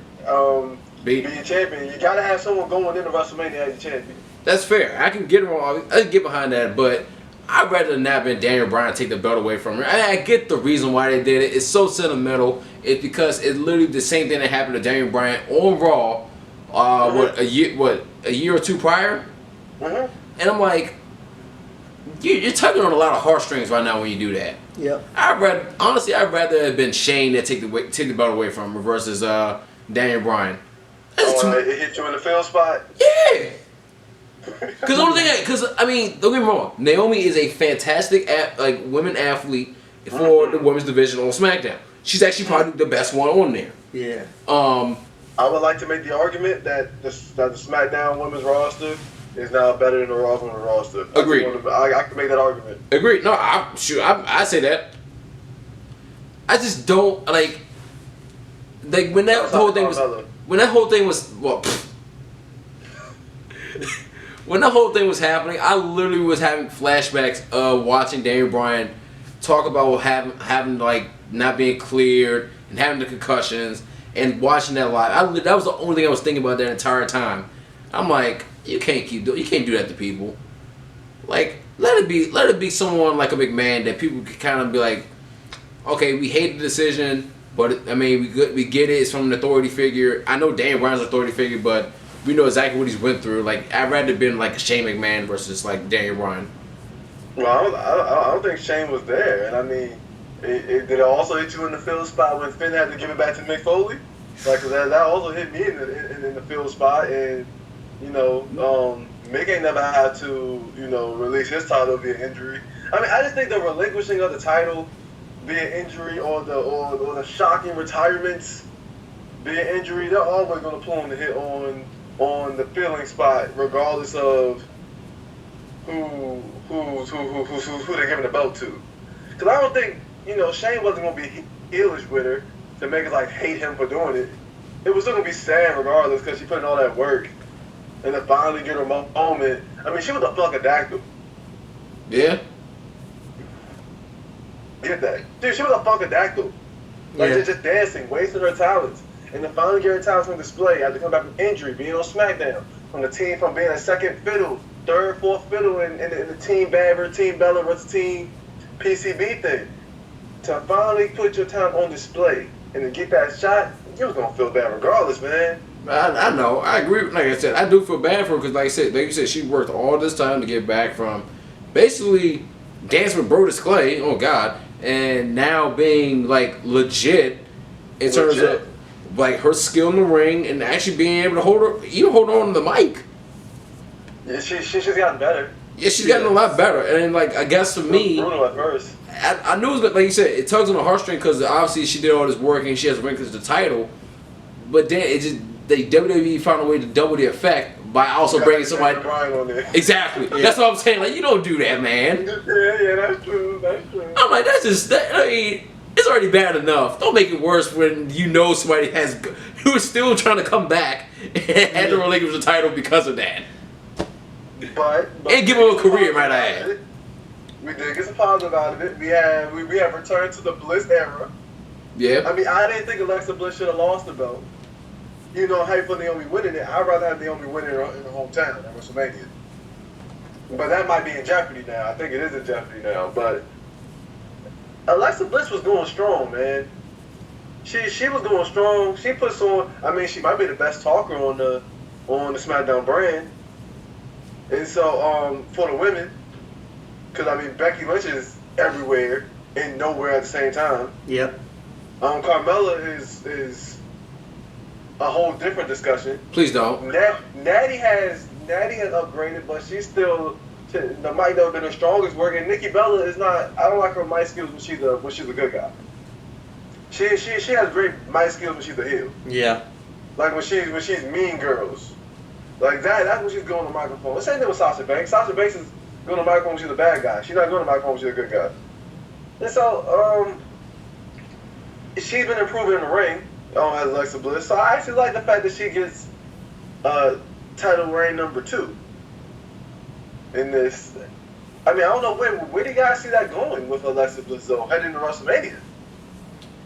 be your champion. You gotta have someone going into WrestleMania as your champion. That's fair. I can get wrong. I can get behind that, but I'd rather not been Daniel Bryan take the belt away from her. I get the reason why they did it. It's so sentimental. It's because it's literally the same thing that happened to Daniel Bryan on Raw. A year or two prior? Mm-hmm. And I'm like, you're tugging on a lot of heartstrings right now when you do that. Yep. I'd rather have been Shane that take the belt away from her versus Daniel Bryan. It hit you in the fail spot? Yeah. Because I mean, don't get me wrong. Naomi is a fantastic women athlete for the women's division on SmackDown. She's actually probably the best one on there. Yeah. I would like to make the argument that the SmackDown women's roster is now better than the Raw women's roster. Agreed. I can make that argument. Agreed. No, I say that. I just don't like when that whole thing was when that whole thing was happening. I literally was having flashbacks of watching Daniel Bryan talk about having like not being cleared and having the concussions. And watching that live, that was the only thing I was thinking about that entire time. I'm like, you can't do that to people. Like, let it be someone like a McMahon that people can kind of be like, okay, we hate the decision, but I mean, we get it. It's from an authority figure. I know Daniel Bryan's an authority figure, but we know exactly what he's went through. Like, I'd rather been like a Shane McMahon versus like Daniel Bryan. Well, I don't think Shane was there, and I mean. Did it also hit you in the field spot when Finn had to give it back to Mick Foley? Like, that also hit me in the field spot, and Mick ain't never had to release his title via injury. I mean, I just think the relinquishing of the title via injury or the shocking retirements via injury, they're always going to pull on the hit on the feeling spot, regardless of who they're giving the belt to. Because I don't think. Shane wasn't going to be heelish with her to make us, hate him for doing it. It was still going to be sad regardless because she put in all that work. And to finally get her moment. I mean, she was a funkadactyl. Yeah. Get that. Dude, she was a funkadactyl. Just dancing, wasting her talents. And to finally get her talents on display after coming back from injury, being on SmackDown. From being a second fiddle, third, fourth fiddle in the Team Bamber, Team Bella versus Team PCB thing. To finally put your talent on display and to get that shot, you was gonna feel bad regardless, man. I know. I agree. Like I said, I do feel bad for her because, like you said, she worked all this time to get back from basically dancing with Brodus Clay. Oh God, and now being legit in terms of her skill in the ring and actually being able to hold on to the mic. Yeah, she's gotten better. Yeah, she's gotten a lot better, and I guess for me, brutal at first. I knew it was, like you said, it tugs on the heartstring because obviously she did all this work and she has relinquished the title. But then WWE found a way to double the effect by also bringing somebody. On there. Exactly. Yeah. That's what I'm saying. You don't do that, man. Yeah, that's true. I'm like, I mean, it's already bad enough. Don't make it worse when somebody who is still trying to come back and had to relinquish the title because of that. But and give him a career, might I add. We did get some positive out of it. We have returned to the Bliss era. Yeah. I mean, I didn't think Alexa Bliss should have lost the belt. How for Naomi winning it. I'd rather have Naomi winning in her hometown at WrestleMania. But that might be in jeopardy now. I think it is in jeopardy now. But Alexa Bliss was going strong, man. She was going strong. She puts on. I mean, she might be the best talker on the SmackDown brand. And so for the women, because I mean Becky Lynch is everywhere and nowhere at the same time. Yep. Carmella is a whole different discussion. Please don't. Natty has upgraded, but she's still the mic never been her strongest work. And Nikki Bella is not. I don't like her mic skills when she's a good guy. She has great mic skills when she's a heel. Yeah. Like when she's Mean Girls, like that's when she's going on the microphone. The same thing with Sasha Banks. Sasha Banks is going on the microphone when she's a bad guy. She's not going on the microphone when she's a good guy. And so she's been improving in the ring. As Alexa Bliss. So I actually like the fact that she gets title reign number 2 in this. I mean, I don't know where do you guys see that going with Alexa Bliss though, heading to WrestleMania?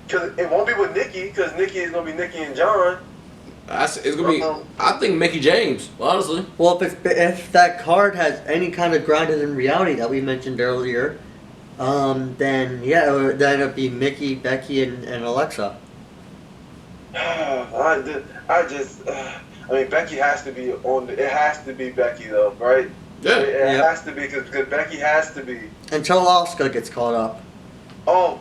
Because it won't be with Nikki, because Nikki is going to be Nikki and John. It's going to be, I think, Mickey James, honestly. Well, if that card has any kind of grounded in reality that we mentioned earlier, then yeah, it'd be Mickey, Becky, and Alexa. I mean, Becky has to be it has to be Becky though, right? Yeah. It has to be because Becky has to be. Until Asuka gets caught up. Oh,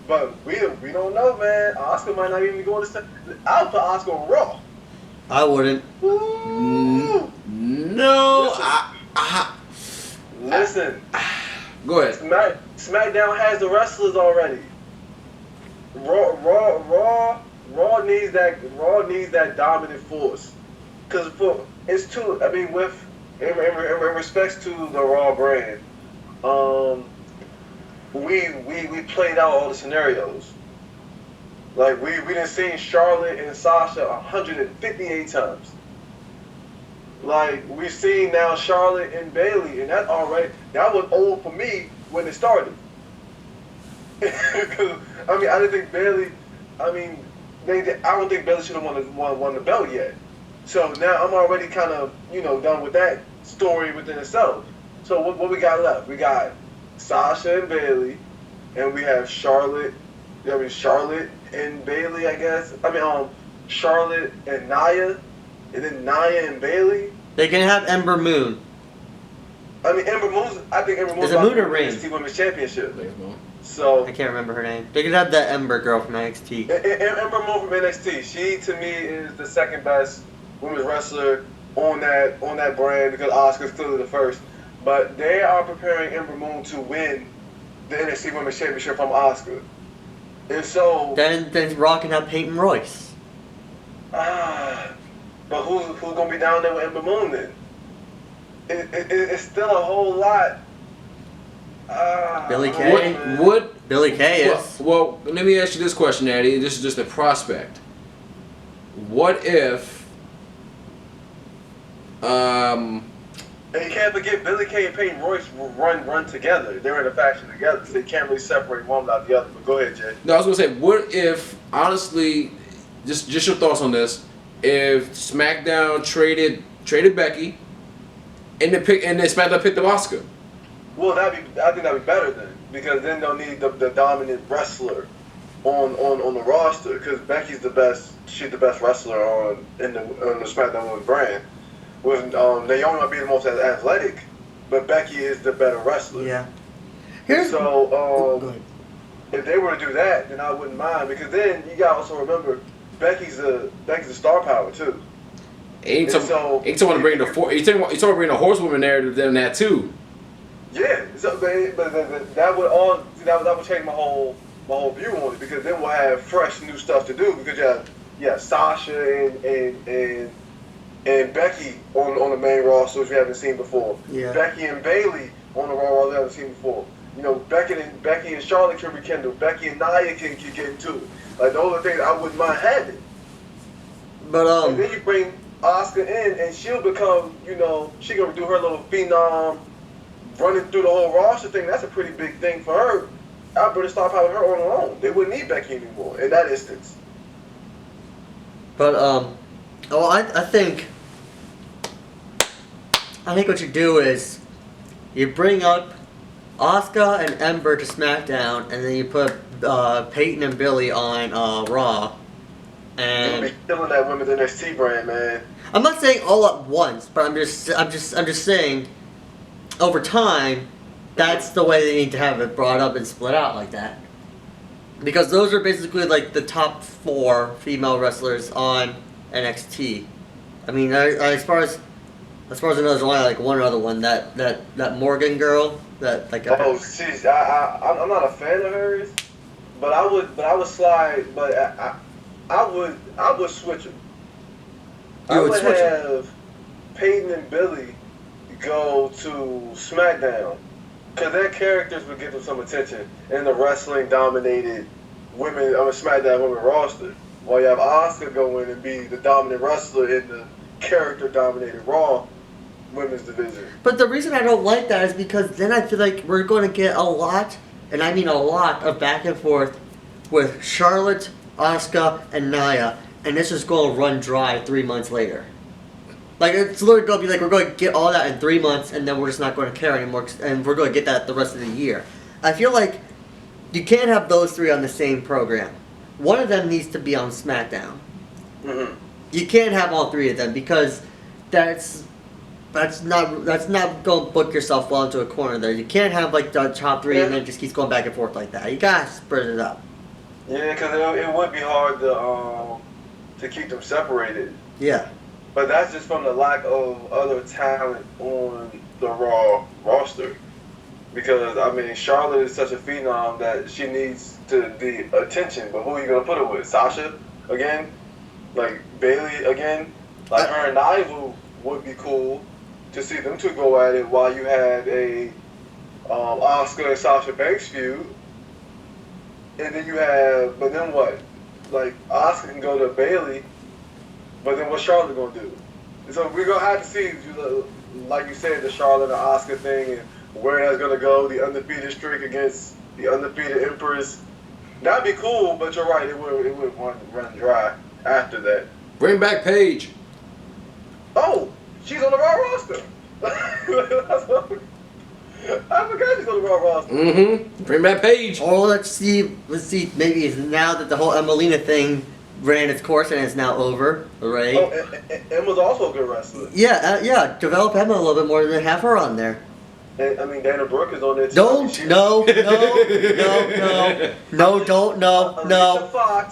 but we don't know, man. Asuka might not even go to. I'll put Asuka on Raw. I wouldn't. No. Listen. Go ahead. SmackDown has the wrestlers already. Raw needs that dominant force, because it's too. I mean, in respects to the Raw brand, we played out all the scenarios. Like we done seen Charlotte and Sasha 158 times. Like we've seen now Charlotte and Bayley, and that was old for me when it started. Because I mean, I didn't think Bayley. I mean. I don't think Bayley should have won the belt yet. So now I'm already kind of, done with that story within itself. So what we got left? We got Sasha and Bayley, and we have Charlotte and Bayley, I guess. I mean, Charlotte and Nia, and then Nia and Bayley. They can have Ember Moon. I mean, I think Ember Moon's Is it Moon or Rain? Reign? NXT Women's Championship. So I can't remember her name. They could have that Ember girl from NXT. Ember Moon from NXT. She to me is the second best women's wrestler on that brand because Asuka's clearly the first. But they are preparing Ember Moon to win the NXT Women's Championship from Asuka. And so then Raw can have Peyton Royce. But who's gonna be down there with Ember Moon then? It's still a whole lot. Billy Kay. Billy Kay is. Well, let me ask you this question, Eddie. This is just a prospect. What if? And you can't forget Billy Kay and Peyton Royce run together. They're in a faction together, so they can't really separate one without the other. But go ahead, Jay. No, I was gonna say, what if, honestly, just your thoughts on this? If SmackDown traded Becky, and then SmackDown picked up Asuka. Well, I think that'd be better then, because then they'll need the dominant wrestler on the roster. Because Becky's the best; she's the best wrestler on the SmackDown Women's brand. With Naomi might be the most athletic, but Becky is the better wrestler. Yeah. So if they were to do that, then I wouldn't mind, because then you gotta also remember Becky's a star power too. Ain't talking about bringing the horsewoman narrative in that too. Yeah, so, but that would change my whole view on it, because then we'll have fresh new stuff to do, because you have Sasha and Becky on the main roster, which we haven't seen before. Yeah. Becky and Bayley on the Raw roster we haven't seen before. Becky and Charlotte can rekindle. Becky and Nia can get into it. Like those are things I wouldn't mind having. But and then you bring Asuka in, and she'll become, she gonna do her little phenom, running through the whole roster thing. That's a pretty big thing for her. I'd better stop having her on her own. They wouldn't need Becky anymore in that instance. But I think what you do is you bring up Asuka and Ember to SmackDown, and then you put Peyton and Billy on Raw, And be killing that women's NXT brand, man. I'm not saying all at once, but I'm just saying, over time, that's the way they need to have it brought up and split out like that. Because those are basically like the top 4 female wrestlers on NXT. I mean, as far as I know, there's only like one other one, that Morgan girl, that like. Oh, jeez, I'm not a fan of hers, but I would slide, but I would switch them. I would have Peyton and Billy go to SmackDown, because their characters would give them some attention in the wrestling-dominated SmackDown women roster. While you have Asuka go in and be the dominant wrestler in the character-dominated Raw women's division. But the reason I don't like that is because then I feel like we're going to get a lot, and I mean a lot, of back and forth with Charlotte, Asuka, and Nia, and this is going to run dry 3 months later. Like, it's literally going to be like, we're going to get all that in 3 months, and then we're just not going to care anymore, and we're going to get that the rest of the year. I feel like you can't have those 3 on the same program. One of them needs to be on SmackDown. Mm-hmm. You can't have all 3 of them, because that's not going to book yourself well into a corner there. You can't have like the top 3 and then it just keeps going back and forth like that. You gotta spread it up. Yeah, because it would be hard to keep them separated. Yeah. But that's just from the lack of other talent on the Raw roster. Because, I mean, Charlotte is such a phenom that she needs the attention. But who are you going to put her with? Sasha again? Like, Bailey again? Like, her and Nia would be cool to see them 2 go at it while you had a Asuka and Sasha Banks feud. And then you have, but then what? Like, Asuka can go to Bailey, but then what's Charlotte going to do? So we're going to have to see, like you said, the Charlotte and Asuka thing and where that's going to go, the undefeated streak against the undefeated Empress. That'd be cool, but you're right, it would run dry after that. Bring back Paige. Oh, she's on the Raw roster. I forgot she's on the Raw roster. Mm-hmm. Bring back Paige. Oh, let's see. Maybe it's now that the whole Emelina thing ran its course and it's now over, right? Oh, and Emma's also a good wrestler. Yeah. Develop Emma a little bit more than have her on there. And, I mean, Dana Brooke is on there too. No.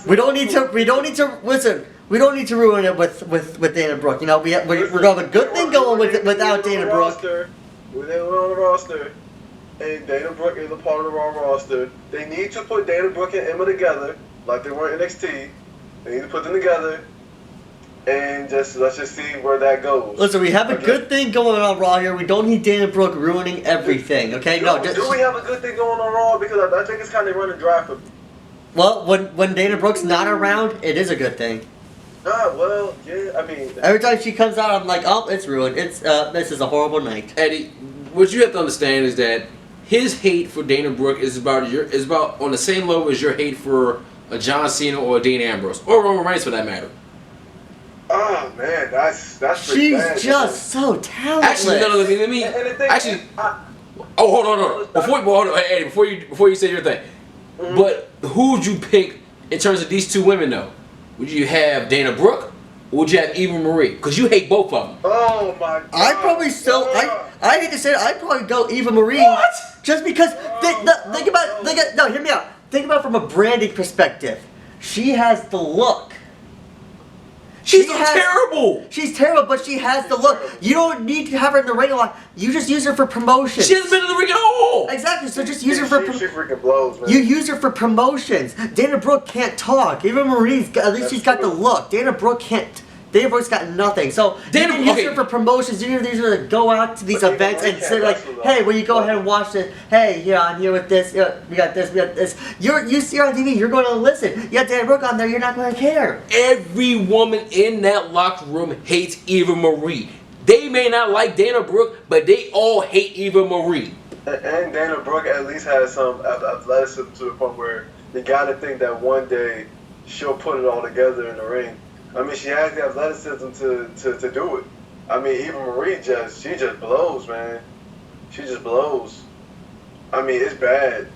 We don't need to listen. We don't need to ruin it with Dana Brooke. You know, we're gonna have a good thing going without Dana Brooke. They were on the roster, and Dana Brooke is a part of the Raw roster. They need to put Dana Brooke and Emma together, like they were in NXT. They need to put them together, and let's just see where that goes. Listen, we have a good thing going on Raw here. We don't need Dana Brooke ruining everything. Okay, do we have a good thing going on Raw? Because I think it's kind of running dry for me. Well, when Dana Brooke's not around, it is a good thing. Well, yeah, I mean... Every time she comes out, I'm like, oh, it's ruined. This is a horrible night. Eddie, what you have to understand is that his hate for Dana Brooke is about on the same level as your hate for a John Cena or a Dean Ambrose. Or Roman Reigns, for that matter. Oh, man, that's pretty She's bad. just so talentless. Actually, no, let me... Actually... hold on. Eddie, before you say your thing. Mm-hmm. But who would you pick in terms of these 2 women, though? Would you have Dana Brooke, or would you have Eva Marie? Because you hate both of them. Oh my God! I'd probably still. I hate to say it. I'd probably go Eva Marie. What? Just because. Hear me out. Think about it from a branding perspective. She has the look. She's terrible. She's terrible, but she has the look. You don't need to have her in the ring a lot. You just use her for promotions. She hasn't been in the ring at all. Exactly. So just use her for. She freaking blows, man. You use her for promotions. Dana Brooke can't talk. Even Marie's at least she's got the look. Dana Brooke can't. Dana Brooke's got nothing. So you can use her for promotions. You can use her to go out to these events and say like, "Hey, will you go ahead and watch this? Hey, here I'm here with this. We got this. We got this." You see her on TV. You're going to listen. You got Dana Brooke on there. You're not going to care. Every woman in that locker room hates Eva Marie. They may not like Dana Brooke, but they all hate Eva Marie. And Dana Brooke at least has some athleticism to the point where you got to think that one day she'll put it all together in the ring. I mean, she has the athleticism to do it. I mean, Eva Marie she just blows, man. She just blows. I mean, it's bad.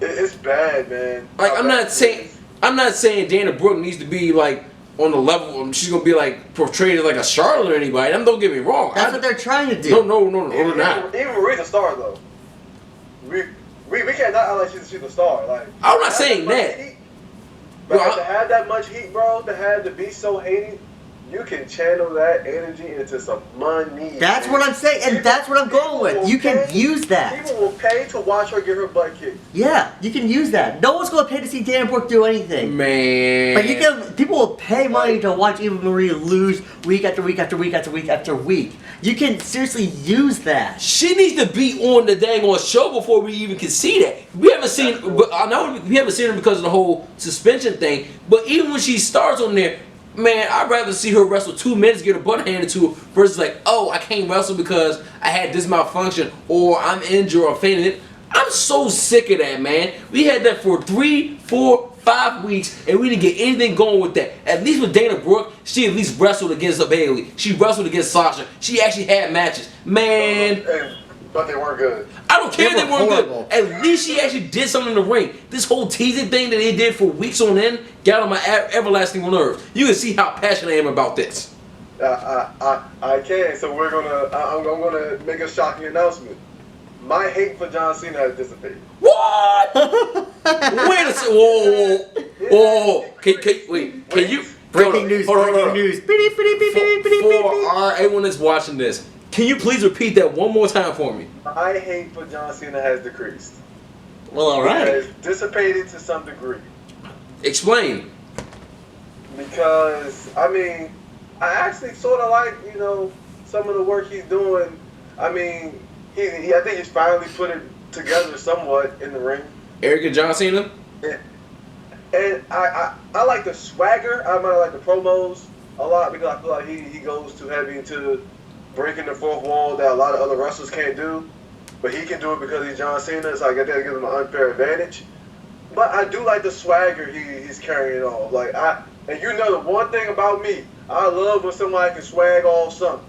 It's bad, man. Like, I'm not saying I'm not saying Dana Brooke needs to be like on the level. She's gonna be like portrayed as like a Charlotte or anybody. Don't get me wrong. That's what they're trying to do. No, they're not. Even Marie's a star though. We can't not act like she's a star. Like I'm not saying that. But to have that much heat, bro, to be so hated, you can channel that energy into some money. That's what I'm saying, and that's what I'm going with. You can use that. People will pay to watch her get her butt kicked. Yeah, you can use that. No one's going to pay to see Dana Brooke do anything. Man. But people will pay money to watch Eva Marie lose week after week after week after week after week. You can seriously use that. She needs to be on the dang on show before we even can see that. We haven't seen, but I know we haven't seen her because of the whole suspension thing. But even when she starts on there, man, I'd rather see her wrestle 2 minutes, get her butt handed to her, versus like, oh, I can't wrestle because I had this malfunction, or I'm injured or fainted. I'm so sick of that, man. We had that for 3, 4, 5 weeks, and we didn't get anything going with that. At least with Dana Brooke, she at least wrestled against Bayley. She wrestled against Sasha. She actually had matches. Man. But they weren't good. I don't care if they weren't horrible. good. At least she actually did something in the ring. This whole teasing thing that they did for weeks on end got on my everlasting nerves. You can see how passionate I am about this. I can. So I'm gonna make a shocking announcement. My hate for John Cena has dissipated. What? Wait a second. Whoa. Can you? Breaking news. Hold on. Breaking news. For everyone that's watching this, can you please repeat that one more time for me? My hate for John Cena has decreased. Well, all right. It has dissipated to some degree. Explain. Because, I actually sort of like, some of the work he's doing. I think he's finally put it together somewhat in the ring. Eric and John Cena? And I like the swagger. I might like the promos a lot because I feel like he goes too heavy into breaking the fourth wall that a lot of other wrestlers can't do. But he can do it because he's John Cena, so I guess that gives him an unfair advantage. But I do like the swagger he's carrying off. And you know the one thing about me, I love when somebody can swag off something.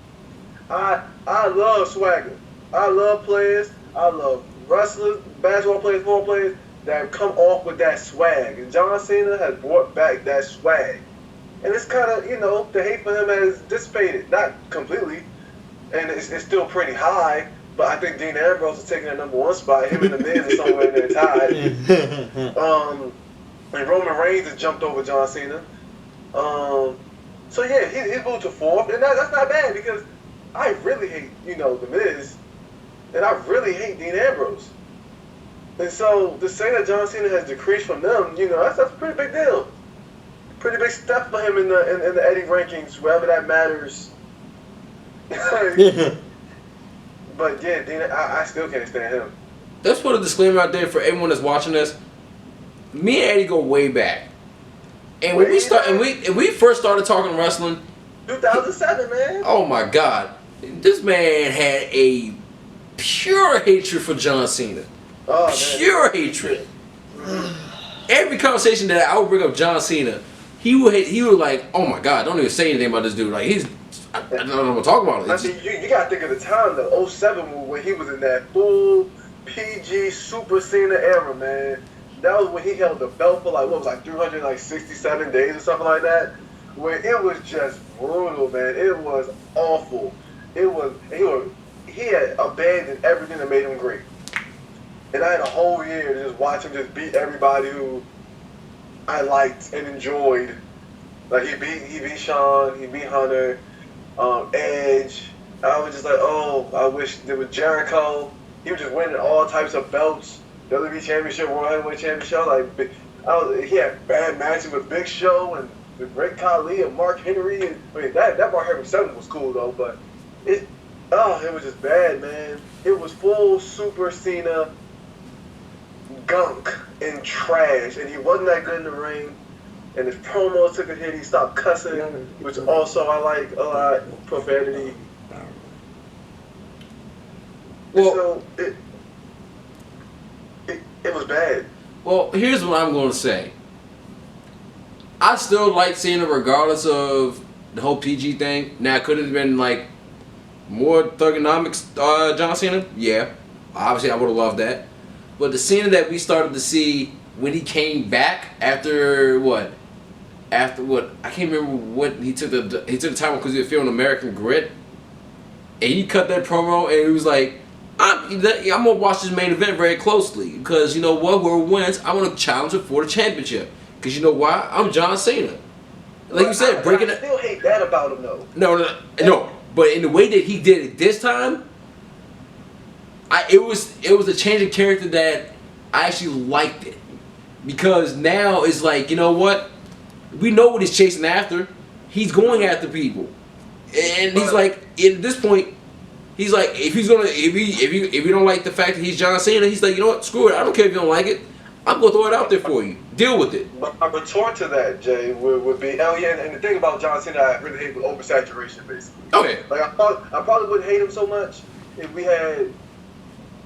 I love swagger. I love players. I love wrestlers, basketball players, football players that come off with that swag. And John Cena has brought back that swag. And it's kind of, the hate for him has dissipated. Not completely. And it's still pretty high. But I think Dean Ambrose is taking that #1 spot. Him and The Miz are somewhere in there tied. And Roman Reigns has jumped over John Cena. So yeah, he's moved to 4th. And that's not bad because I really hate, The Miz. And I really hate Dean Ambrose. And so to say that John Cena has decreased from them, that's a pretty big deal. Pretty big step for him in the Eddie rankings, wherever that matters. But yeah, Dean, I still can't stand him. Let's put a disclaimer out there for everyone that's watching this. Me and Eddie go way back. And when we first started talking wrestling, 2007, man. Oh my God, this man had a pure hatred for John Cena. Oh, pure hatred. Every conversation that I would bring up John Cena, he would like, oh my God, don't even say anything about this dude. Like I don't know what to talk about. You gotta think of the time, the 07 when he was in that full PG Super Cena era, man. That was when he held the belt for 367 days or something like that. Where it was just brutal, man. It was awful. He had abandoned everything that made him great. And I had a whole year to just watch him just beat everybody who I liked and enjoyed. Like he beat Shawn, he beat Hunter, Edge. I was just like, oh, I wish there was Jericho. He was just winning all types of belts, WWE Championship, World Heavyweight Championship. He had bad matches with Big Show and the Great Khali and Mark Henry. And that Mark Henry 7 was cool though, but it was just bad, man. It was full Super Cena gunk and trash, and he wasn't that good in the ring. And his promos took a hit. He stopped cussing, which also I like a lot. Profanity. Well, so it was bad. Well, here's what I'm going to say. I still like Cena regardless of the whole PG thing. Now, it could have been more thugonomics John Cena. Yeah, obviously I would have loved that. But the Cena that we started to see when he came back after what? After what? I can't remember what he took the time because he was filming American Grit, and he cut that promo and he was like, I'm gonna watch this main event very closely because you know what? Whoever wins, I want to challenge him for the championship. Because you know why? I'm John Cena. Like you said, breaking it. I still hate that about him though. No. But in the way that he did it this time, it was a change of character that I actually liked it. Because now it's like, you know what? We know what he's chasing after. He's going after people. And he's like, at this point, he's like, if you don't like the fact that he's John Cena, he's like, you know what? Screw it. I don't care if you don't like it. I'm gonna throw it out there for you. Deal with it. My retort to that, Jay, would be, and the thing about John Cena, I really hate with oversaturation, basically. Okay. Like I probably wouldn't hate him so much if we had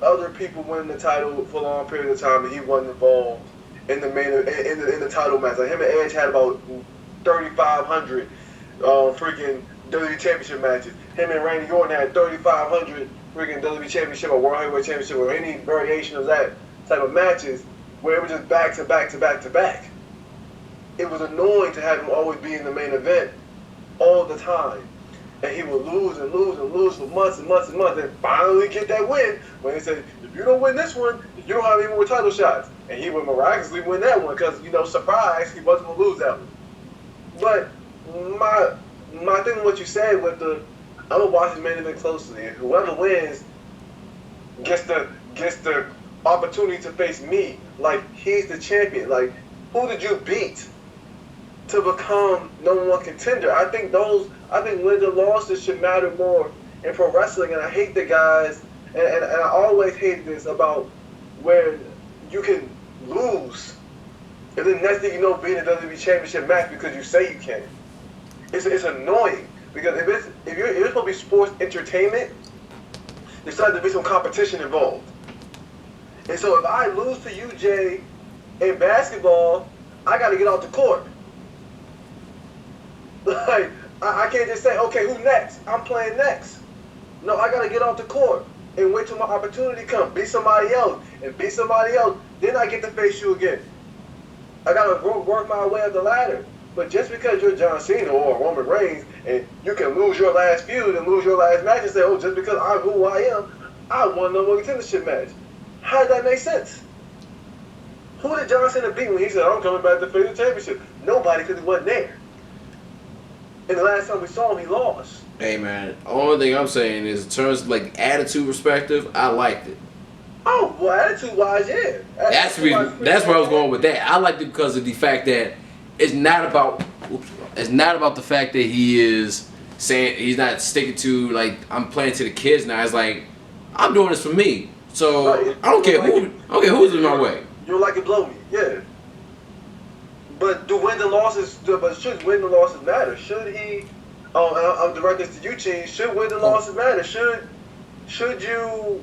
other people winning the title for a long period of time and he wasn't involved in the in the title match. Like him and Edge had about 3,500 freaking WWE Championship matches. Him and Randy Orton had 3,500 freaking WWE Championship or World Heavyweight Championship or any variation of that type of matches where it was just back to back to back to back. It was annoying to have him always be in the main event all the time. And he would lose and lose and lose for months and months and months and finally get that win when they said, if you don't win this one, you don't have any more title shots. And he would miraculously win that one because, surprise, he wasn't going to lose that one. But my thing with what you said with I'm going to watch this main event closely. And whoever wins gets the opportunity to face me. Like, he's the champion. Like, who did you beat to become number one contender? I think wins and losses should matter more in pro wrestling. And I hate the guys, and I always hate this about where you can lose, and then next thing you know, be in a WWE Championship match because you say you can. It's annoying because if it's supposed to be sports entertainment, there's starting to be some competition involved. And so if I lose to you, Jay, in basketball, I got to get off the court. Like, I can't just say, okay, who's next? I'm playing next. No, I got to get off the court and wait till my opportunity comes. Be somebody else. And be somebody else. Then I get to face you again. I got to work my way up the ladder. But just because you're John Cena or Roman Reigns and you can lose your last feud and lose your last match and say, oh, just because I'm who I am, I won the one contendership match. How does that make sense? Who did John Cena beat when he said, I'm coming back to face the championship? Nobody, because he wasn't there. And the last time we saw him, he lost. Hey, man, the only thing I'm saying is in terms of, like, attitude perspective, I liked it. Oh, well, attitude-wise, yeah. That's where I was going with that. I liked it because of the fact that it's not about the fact that he is saying he's not sticking to, like, I'm playing to the kids now. It's like, I'm doing this for me. So right. I don't care who's in my way. You don't like it, blow me, yeah. But should win the losses matter? Should he? I'm directing this to you, Cheese. Should win the losses matter? Should you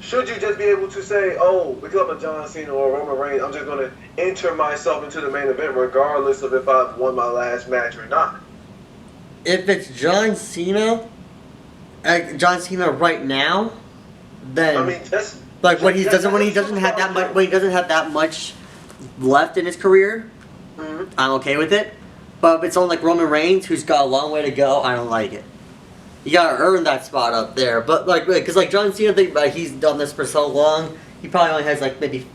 just be able to say, oh, because I'm a John Cena or Roman Reigns, I'm just going to enter myself into the main event regardless of if I've won my last match or not? If it's John Cena right now, then I mean, when he doesn't have that much left in his career, mm-hmm. I'm okay with it. But if it's on like Roman Reigns, who's got a long way to go, I don't like it. You gotta earn that spot up there. But because John Cena, he's done this for so long, he probably only has like maybe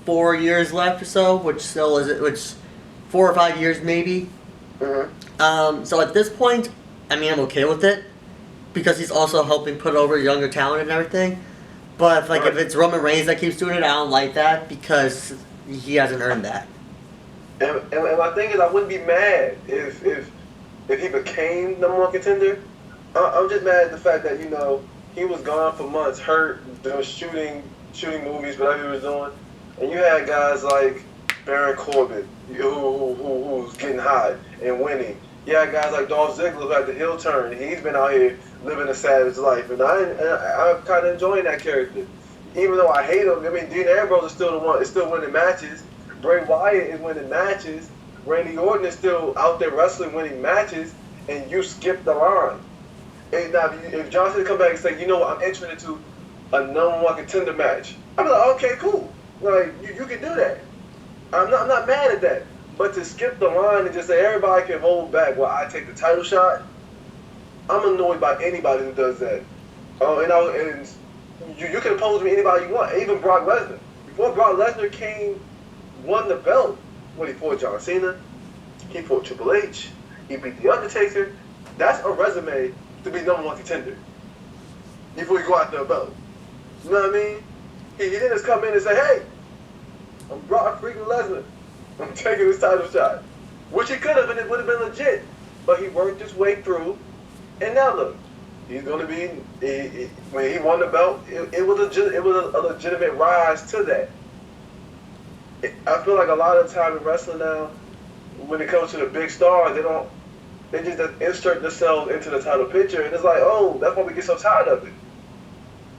4 years left or so, which 4 or 5 years maybe. Mm-hmm. So at this point, I mean, I'm okay with it because he's also helping put over younger talent and everything. But if it's Roman Reigns that keeps doing it, I don't like that because he hasn't earned that. And my thing is, I wouldn't be mad if he became number one contender. I'm just mad at the fact that he was gone for months, hurt, shooting movies, whatever he was doing, and you had guys like Baron Corbin who's getting hot and winning. You had guys like Dolph Ziggler who had the heel turn. He's been out here living a savage life, and I'm kind of enjoying that character, even though I hate him. I mean, Dean Ambrose is still winning matches. Bray Wyatt is winning matches. Randy Orton is still out there wrestling, winning matches, and you skip the line. And now, if John Cena come back and say, you know what, I'm entering into a number one contender match, I'd be like, okay, cool. Like, you can do that. I'm not mad at that. But to skip the line and just say everybody can hold back while I take the title shot, I'm annoyed by anybody who does that. And you can oppose me anybody you want, even Brock Lesnar. Before Brock Lesnar won the belt, he fought John Cena, he fought Triple H, he beat The Undertaker. That's a resume to be number 1 contender before you go after a belt. You know what I mean? He didn't just come in and say, hey, I'm Brock freaking Lesnar. I'm taking this title shot. Which he could have, and it would have been legit. But he worked his way through. And now look, he's going to be, when he won the belt, it was a legitimate rise to that. I feel like a lot of the time in wrestling now, when it comes to the big stars, they just insert themselves into the title picture. And it's like, oh, that's why we get so tired of it.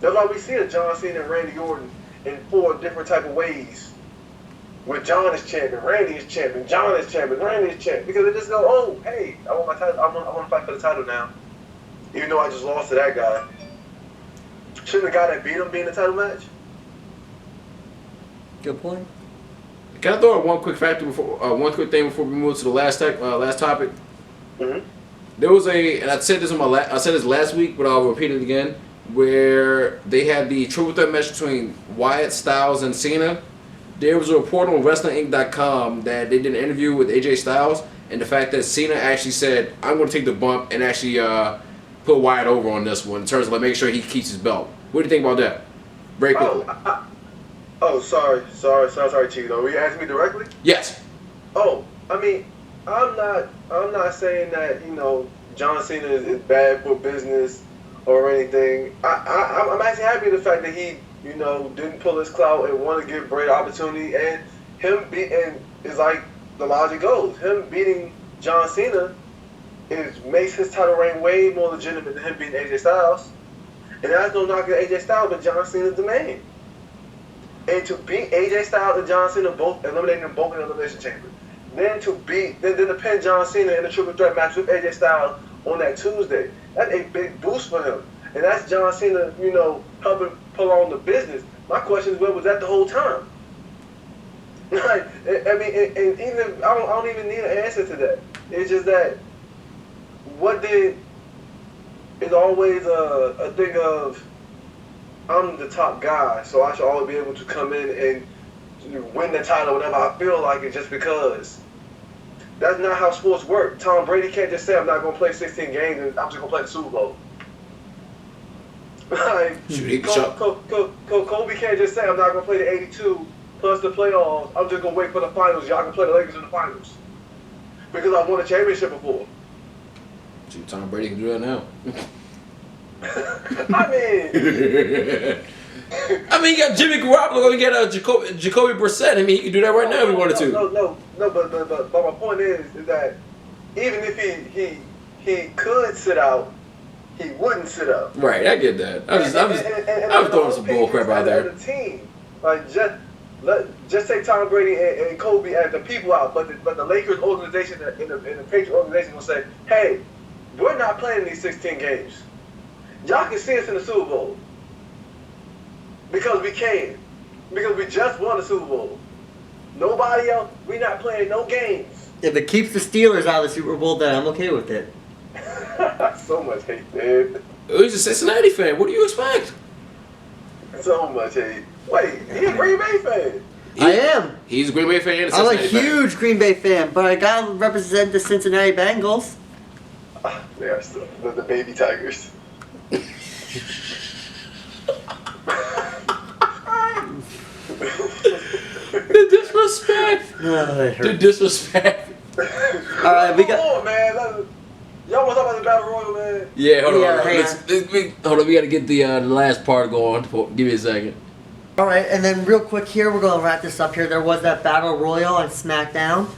That's why we see a John Cena and Randy Orton in 4 different type of ways. Where John is champion, Randy is champion, John is champion, Randy is champion. Because they just go, oh, hey, I want my title. I want to fight for the title now. Even though I just lost to that guy. Shouldn't the guy that beat him be in the title match? Good point. Can I throw out one quick thing before we move to the last topic? Mm-hmm. There was and I said this last week, but I'll repeat it again, where they had the triple threat match between Wyatt, Styles, and Cena. There was a report on WrestlingInc.com that they did an interview with AJ Styles, and the fact that Cena actually said, I'm going to take the bump and actually put Wyatt over on this one in terms of like, make sure he keeps his belt. What do you think about that? Very quickly. Sorry, Cheeto. Were you asking me directly? Yes. Oh, I mean, I'm not saying that, John Cena is bad for business or anything. I'm actually happy with the fact that he, didn't pull his clout and want to give Bray the opportunity. And him beating is like the logic goes. Him beating John Cena makes his title reign way more legitimate than him beating AJ Styles. And that's no knock at AJ Styles, but John Cena's the man. And to beat AJ Styles and John Cena, both eliminating them both in the Elimination Chamber, then to pin John Cena in a triple threat match with AJ Styles on that Tuesday, that's a big boost for him. And that's John Cena, helping pull on the business. My question is, where was that the whole time? Like, I mean, and even I don't even need an answer to that. It's just that it's always a thing of, I'm the top guy, so I should always be able to come in and win the title whenever I feel like it just because. That's not how sports work. Tom Brady can't just say, I'm not going to play 16 games and I'm just going to play the Super Bowl. Like, Kobe can't just say, I'm not going to play the 82 plus the playoffs. I'm just going to wait for the finals. Y'all can play the Lakers in the finals. Because I won a championship before. Shoot, Tom Brady can do that now. I mean, you got Jimmy Garoppolo, you got Jacoby Brissett. I mean, he can do that right now if he wanted to. No, but my point is that even if he could sit out, he wouldn't sit out. Right, I get that. I was throwing some bull crap out there. As a team, like just take Tom Brady and Kobe as the people out, but the Lakers organization and the Patriots organization will say, hey, we're not playing these 16 games. Y'all can see us in the Super Bowl. Because we can. Because we just won the Super Bowl. Nobody else, we're not playing no games. If it keeps the Steelers out of the Super Bowl, then I'm okay with it. So much hate, man. He's a Cincinnati fan. What do you expect? So much hate. Wait, he's a Green Bay fan. I am. He's a Green Bay fan and a I'm Cincinnati fan. a huge Green Bay fan, but I gotta represent the Cincinnati Bengals. They are still the baby Tigers. The disrespect. The disrespect. Alright, we got. Come on, man. Y'all want to talk about the Battle Royal, man? Yeah, hold on. Hang on. Hold on. We got to get the last part going. Give me a second. Alright, and then real quick here, we're going to wrap this up here. There was that Battle Royal on Smackdown.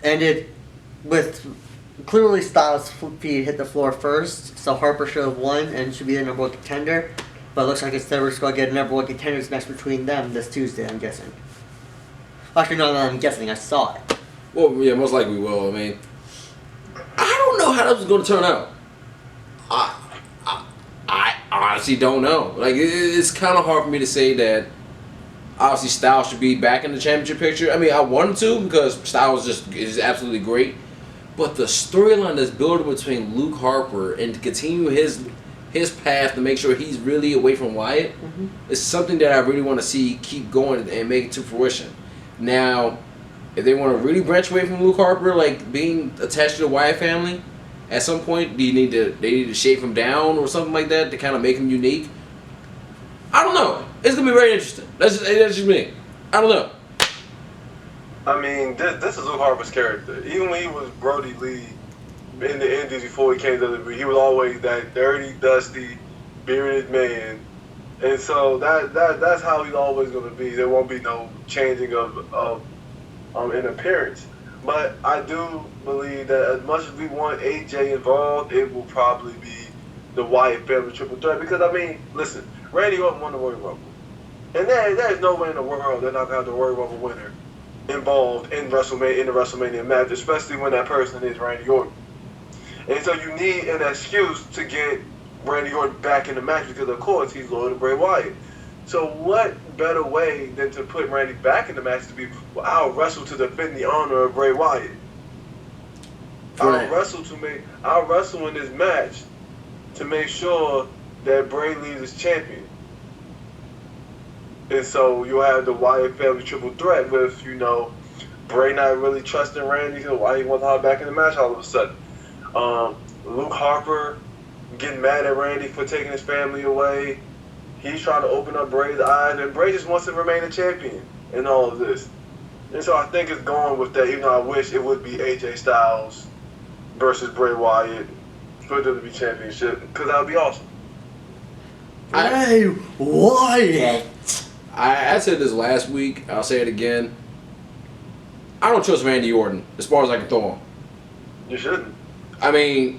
Ended with clearly Styles' feet hit the floor first, so Harper should have won and should be the number 1 contender. But it looks like instead we're just going to get a number 1 contenders match between them this Tuesday, I'm guessing. Actually, no, I'm guessing. I saw it. Well, yeah, most likely we will. I mean, I don't know how that was going to turn out. I honestly don't know. Like, it's kind of hard for me to say that Obviously, Styles should be back in the championship picture. I mean, I wanted to because Styles is absolutely great. But the storyline that's building between Luke Harper and to continue his path to make sure he's really away from Wyatt is something that I really want to see keep going and make it to fruition. Now, if they want to really branch away from Luke Harper, like being attached to the Wyatt family, at some point, they need to shave him down or something like that to kind of make him unique? I don't know. It's gonna be very interesting. That's just me. I don't know. I mean, this is Luke Harper's character. Even when he was Brody Lee in the Indies before he came to WWE, he was always that dirty, dusty, bearded man. And so that's how he's always going to be. There won't be no changing of in appearance. But I do believe that as much as we want AJ involved, it will probably be the Wyatt family triple threat. Because, I mean, listen, Randy Orton won the Royal Rumble. And there's no way in the world they're not going to have the Royal Rumble winner involved in the WrestleMania match, especially when that person is Randy Orton. And so you need an excuse to get Randy Orton back in the match because, of course, he's loyal to Bray Wyatt. So what better way than to put Randy back in the match to be, well, I'll wrestle to defend the honor of Bray Wyatt. I'll wrestle in this match to make sure that Bray leaves as champion. And so you have the Wyatt family triple threat with, Bray not really trusting Randy, so why he wants to hop back in the match all of a sudden. Luke Harper getting mad at Randy for taking his family away. He's trying to open up Bray's eyes, and Bray just wants to remain a champion in all of this. And so I think it's going with that, even though I wish it would be AJ Styles versus Bray Wyatt for the WWE Championship, because that would be awesome. Bray Wyatt! I said this last week. I'll say it again. I don't trust Randy Orton as far as I can throw him. You shouldn't. I mean,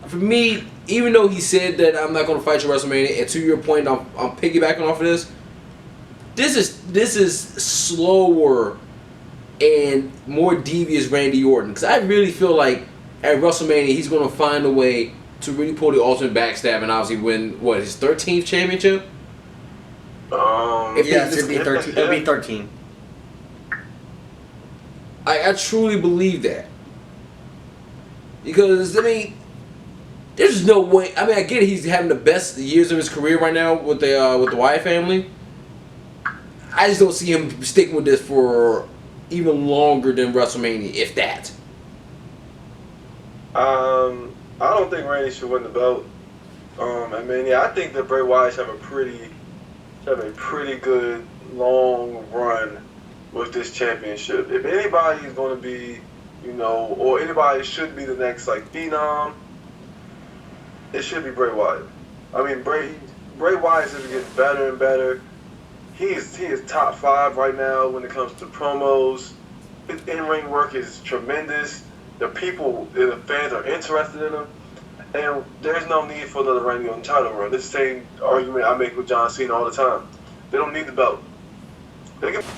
for me, even though he said that I'm not going to fight you at WrestleMania, and to your point, I'm piggybacking off of this. This is slower and more devious Randy Orton, because I really feel like at WrestleMania he's going to find a way to really pull the ultimate backstab and obviously win his 13th championship. Yes, it'd be 13. It'd be 13. I truly believe that. Because, I mean, there's no way. I mean, I get he's having the best years of his career right now with the Wyatt family. I just don't see him sticking with this for even longer than WrestleMania, if that. I don't think Randy should win the belt. I think that Bray Wyatt should have a pretty good long run with this championship. If anybody is going to be, or anybody should be the next phenom, it should be Bray Wyatt. I mean, Bray Wyatt is getting better and better. He is top 5 right now when it comes to promos. His in-ring work is tremendous. The fans are interested in him. And there's no need for another Randy Orton title run. This is the same argument I make with John Cena all the time. They don't need the belt.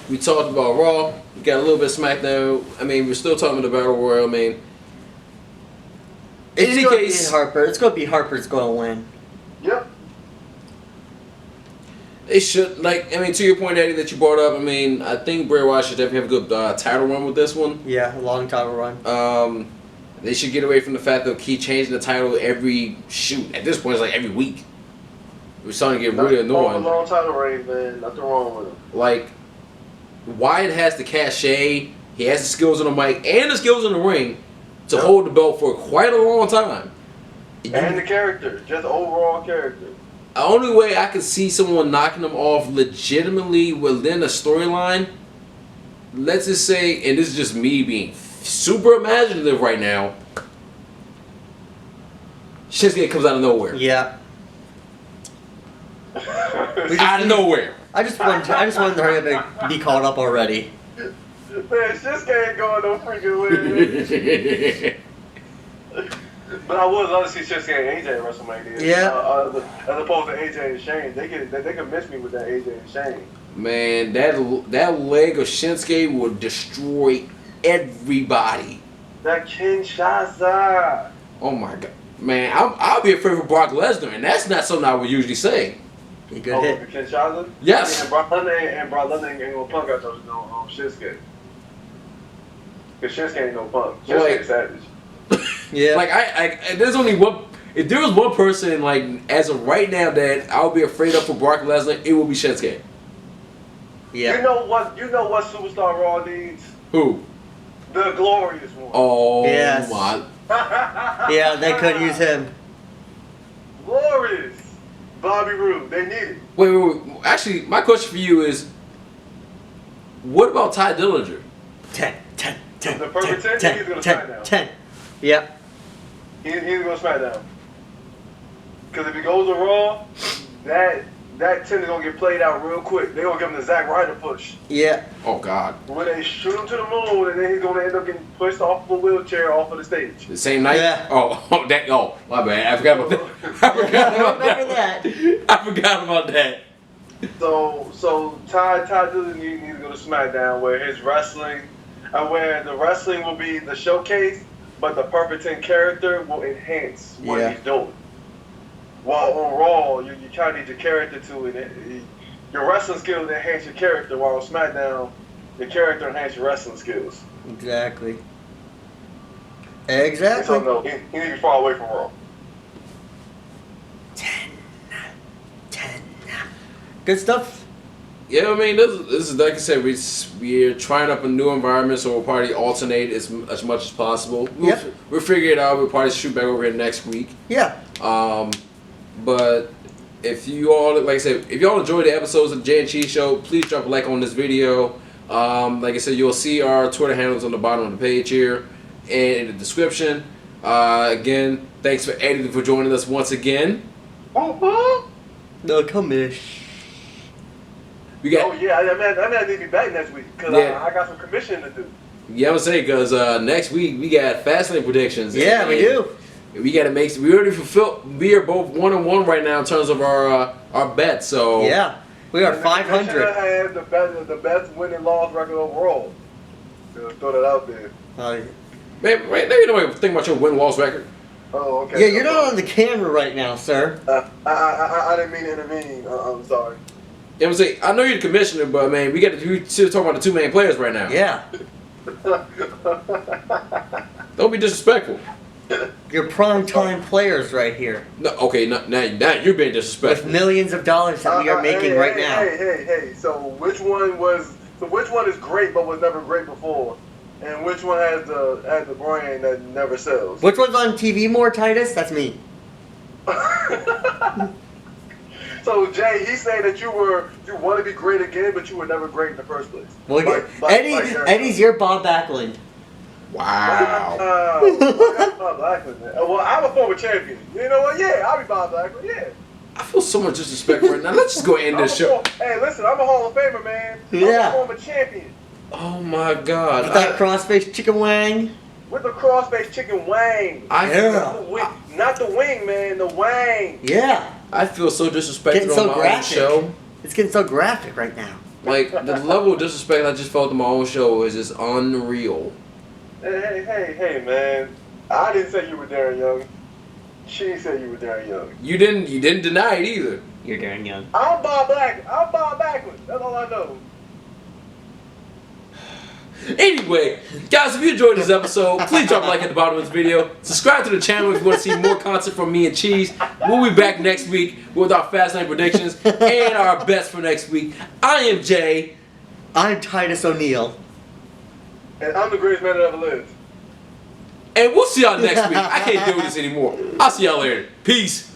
We talked about Raw. We got a little bit of SmackDown. I mean, we're still talking about the Battle Royal. I mean, in any case, Harper. It's going to be Harper's going to win. Yep. They should, to your point, Eddie, that you brought up, I think Bray Wyatt should definitely have a good title run with this one. Yeah, a long title run. They should get away from the fact that they'll keep changing the title every shoot. At this point, it's like every week. We're starting to get really annoying. Long title reign, man. Nothing wrong with him. Wyatt has the cachet, he has the skills on the mic and the skills in the ring to hold the belt for quite a long time. And the character, just overall character. The only way I could see someone knocking him off legitimately within a storyline, let's just say, and this is just me being super imaginative right now, Shinsuke comes out of nowhere. Yeah. Out of nowhere. I just wanted to hurry up and be caught up already. Man, Shinsuke ain't going no freaking way. But I would love to see Shinsuke and AJ at WrestleMania. Yeah. As opposed to AJ and Shane. They can miss me with that AJ and Shane. Man, that leg of Shinsuke will destroy everybody. That Oh my God. Man, I'll be afraid for Brock Lesnar, and that's not something I would usually say. Be a good hit. Kinshasa? Yes. And Brock Lesnar ain't no punk after no Shinsuke. Because Shinsuke ain't no punk. Shinsuke savage. Yeah. Like there's only one. If there was one person like as of right now that I would be afraid of for Brock Lesnar, it would be Shinsuke. Yeah. You know what Superstar Raw needs? Who? The Glorious One. Oh Yes. my. Yeah, they could use him. Glorious. Bobby Roode. They need it. Wait. Actually, my question for you is, what about Ty Dillinger? 10. The perfect 10? He's going to SmackDown. 10. Yep. He's going to SmackDown. Because if he goes to Raw, that 10 is going to get played out real quick. They're going to give him the Zack Ryder push. Yeah. Oh God. When they shoot him to the moon, and then he's going to end up getting pushed off of a wheelchair off of the stage. The same night? Yeah. Oh, my bad. I forgot about that. Remember that. I forgot about that. So Ty Dillinger needs to go to SmackDown where his wrestling, where the wrestling will be the showcase, but the Perfect 10 character will enhance what he's doing. While on Raw, you kind of need your character to it. Your wrestling skills enhance your character, while on SmackDown, your character enhance your wrestling skills. Exactly. So no, he needs to be far away from Raw. 10. Good stuff. Yeah, I mean, this is like I said, we're trying up a new environment, so we'll probably alternate as much as possible. We'll figure it out. We'll probably shoot back over here next week. Yeah. But if you all, like I said, if y'all enjoyed the episodes of the Jay and Cheese Show, please drop a like on this video. Like I said, you'll see our Twitter handles on the bottom of the page here and in the description. Again, thanks for Eddie for joining us once again. No, Commish. We got. Oh yeah, I need to be back next week because I got some commission to do. Yeah, I'm gonna say because next week we got Fastlane predictions. Yeah, we do. We gotta make. We already fulfilled. We are both 1-1 right now in terms of our bets. So yeah, we are 500. I have the best win loss record overall. So throw that out there. Man, wait, you know what? Think about your win-loss record. Oh, okay. Yeah, you're not on the camera right now, sir. I didn't mean to intervene. I'm sorry. Yeah, I'm saying I know you're the commissioner, but man, we still talking about the two main players right now. Yeah. Don't be disrespectful. You're prime time players right here. No, okay, now you're being disrespectful. With millions of dollars that we are making right now. Hey. So which one is great but was never great before? And which one has the brand that never sells? Which one's on TV more, Titus? That's me. So Jay, he said that you want to be great again, but you were never great in the first place. Well, Eddie's your Bob Backlund. Wow. Bob Backlund, man. Well, I'm a former champion. You know what? Yeah, I'll be Bob Backlund. Yeah. I feel so much disrespect right now. Let's just go end this show. Hey, listen, I'm a Hall of Famer, man. Yeah. I'm a former champion. Oh my God. With that crossface chicken wang. With the crossface chicken wang. Not the wing, man. The wang. Yeah. I feel so disrespected on my own show. It's getting so graphic right now. Like, the level of disrespect I just felt in my own show is just unreal. Hey, man. I didn't say you were Darren Young. She said you were Darren Young. You didn't deny it either. You're Darren Young. I'm Bob Backlund. That's all I know. Anyway, guys, if you enjoyed this episode, please drop a like at the bottom of this video. Subscribe to the channel if you want to see more content from me and Cheese. We'll be back next week with our Fastlane predictions and our bets for next week. I am Jay. I'm Titus O'Neil. And I'm the greatest man that ever lived. And we'll see y'all next week. I can't do this anymore. I'll see y'all later. Peace.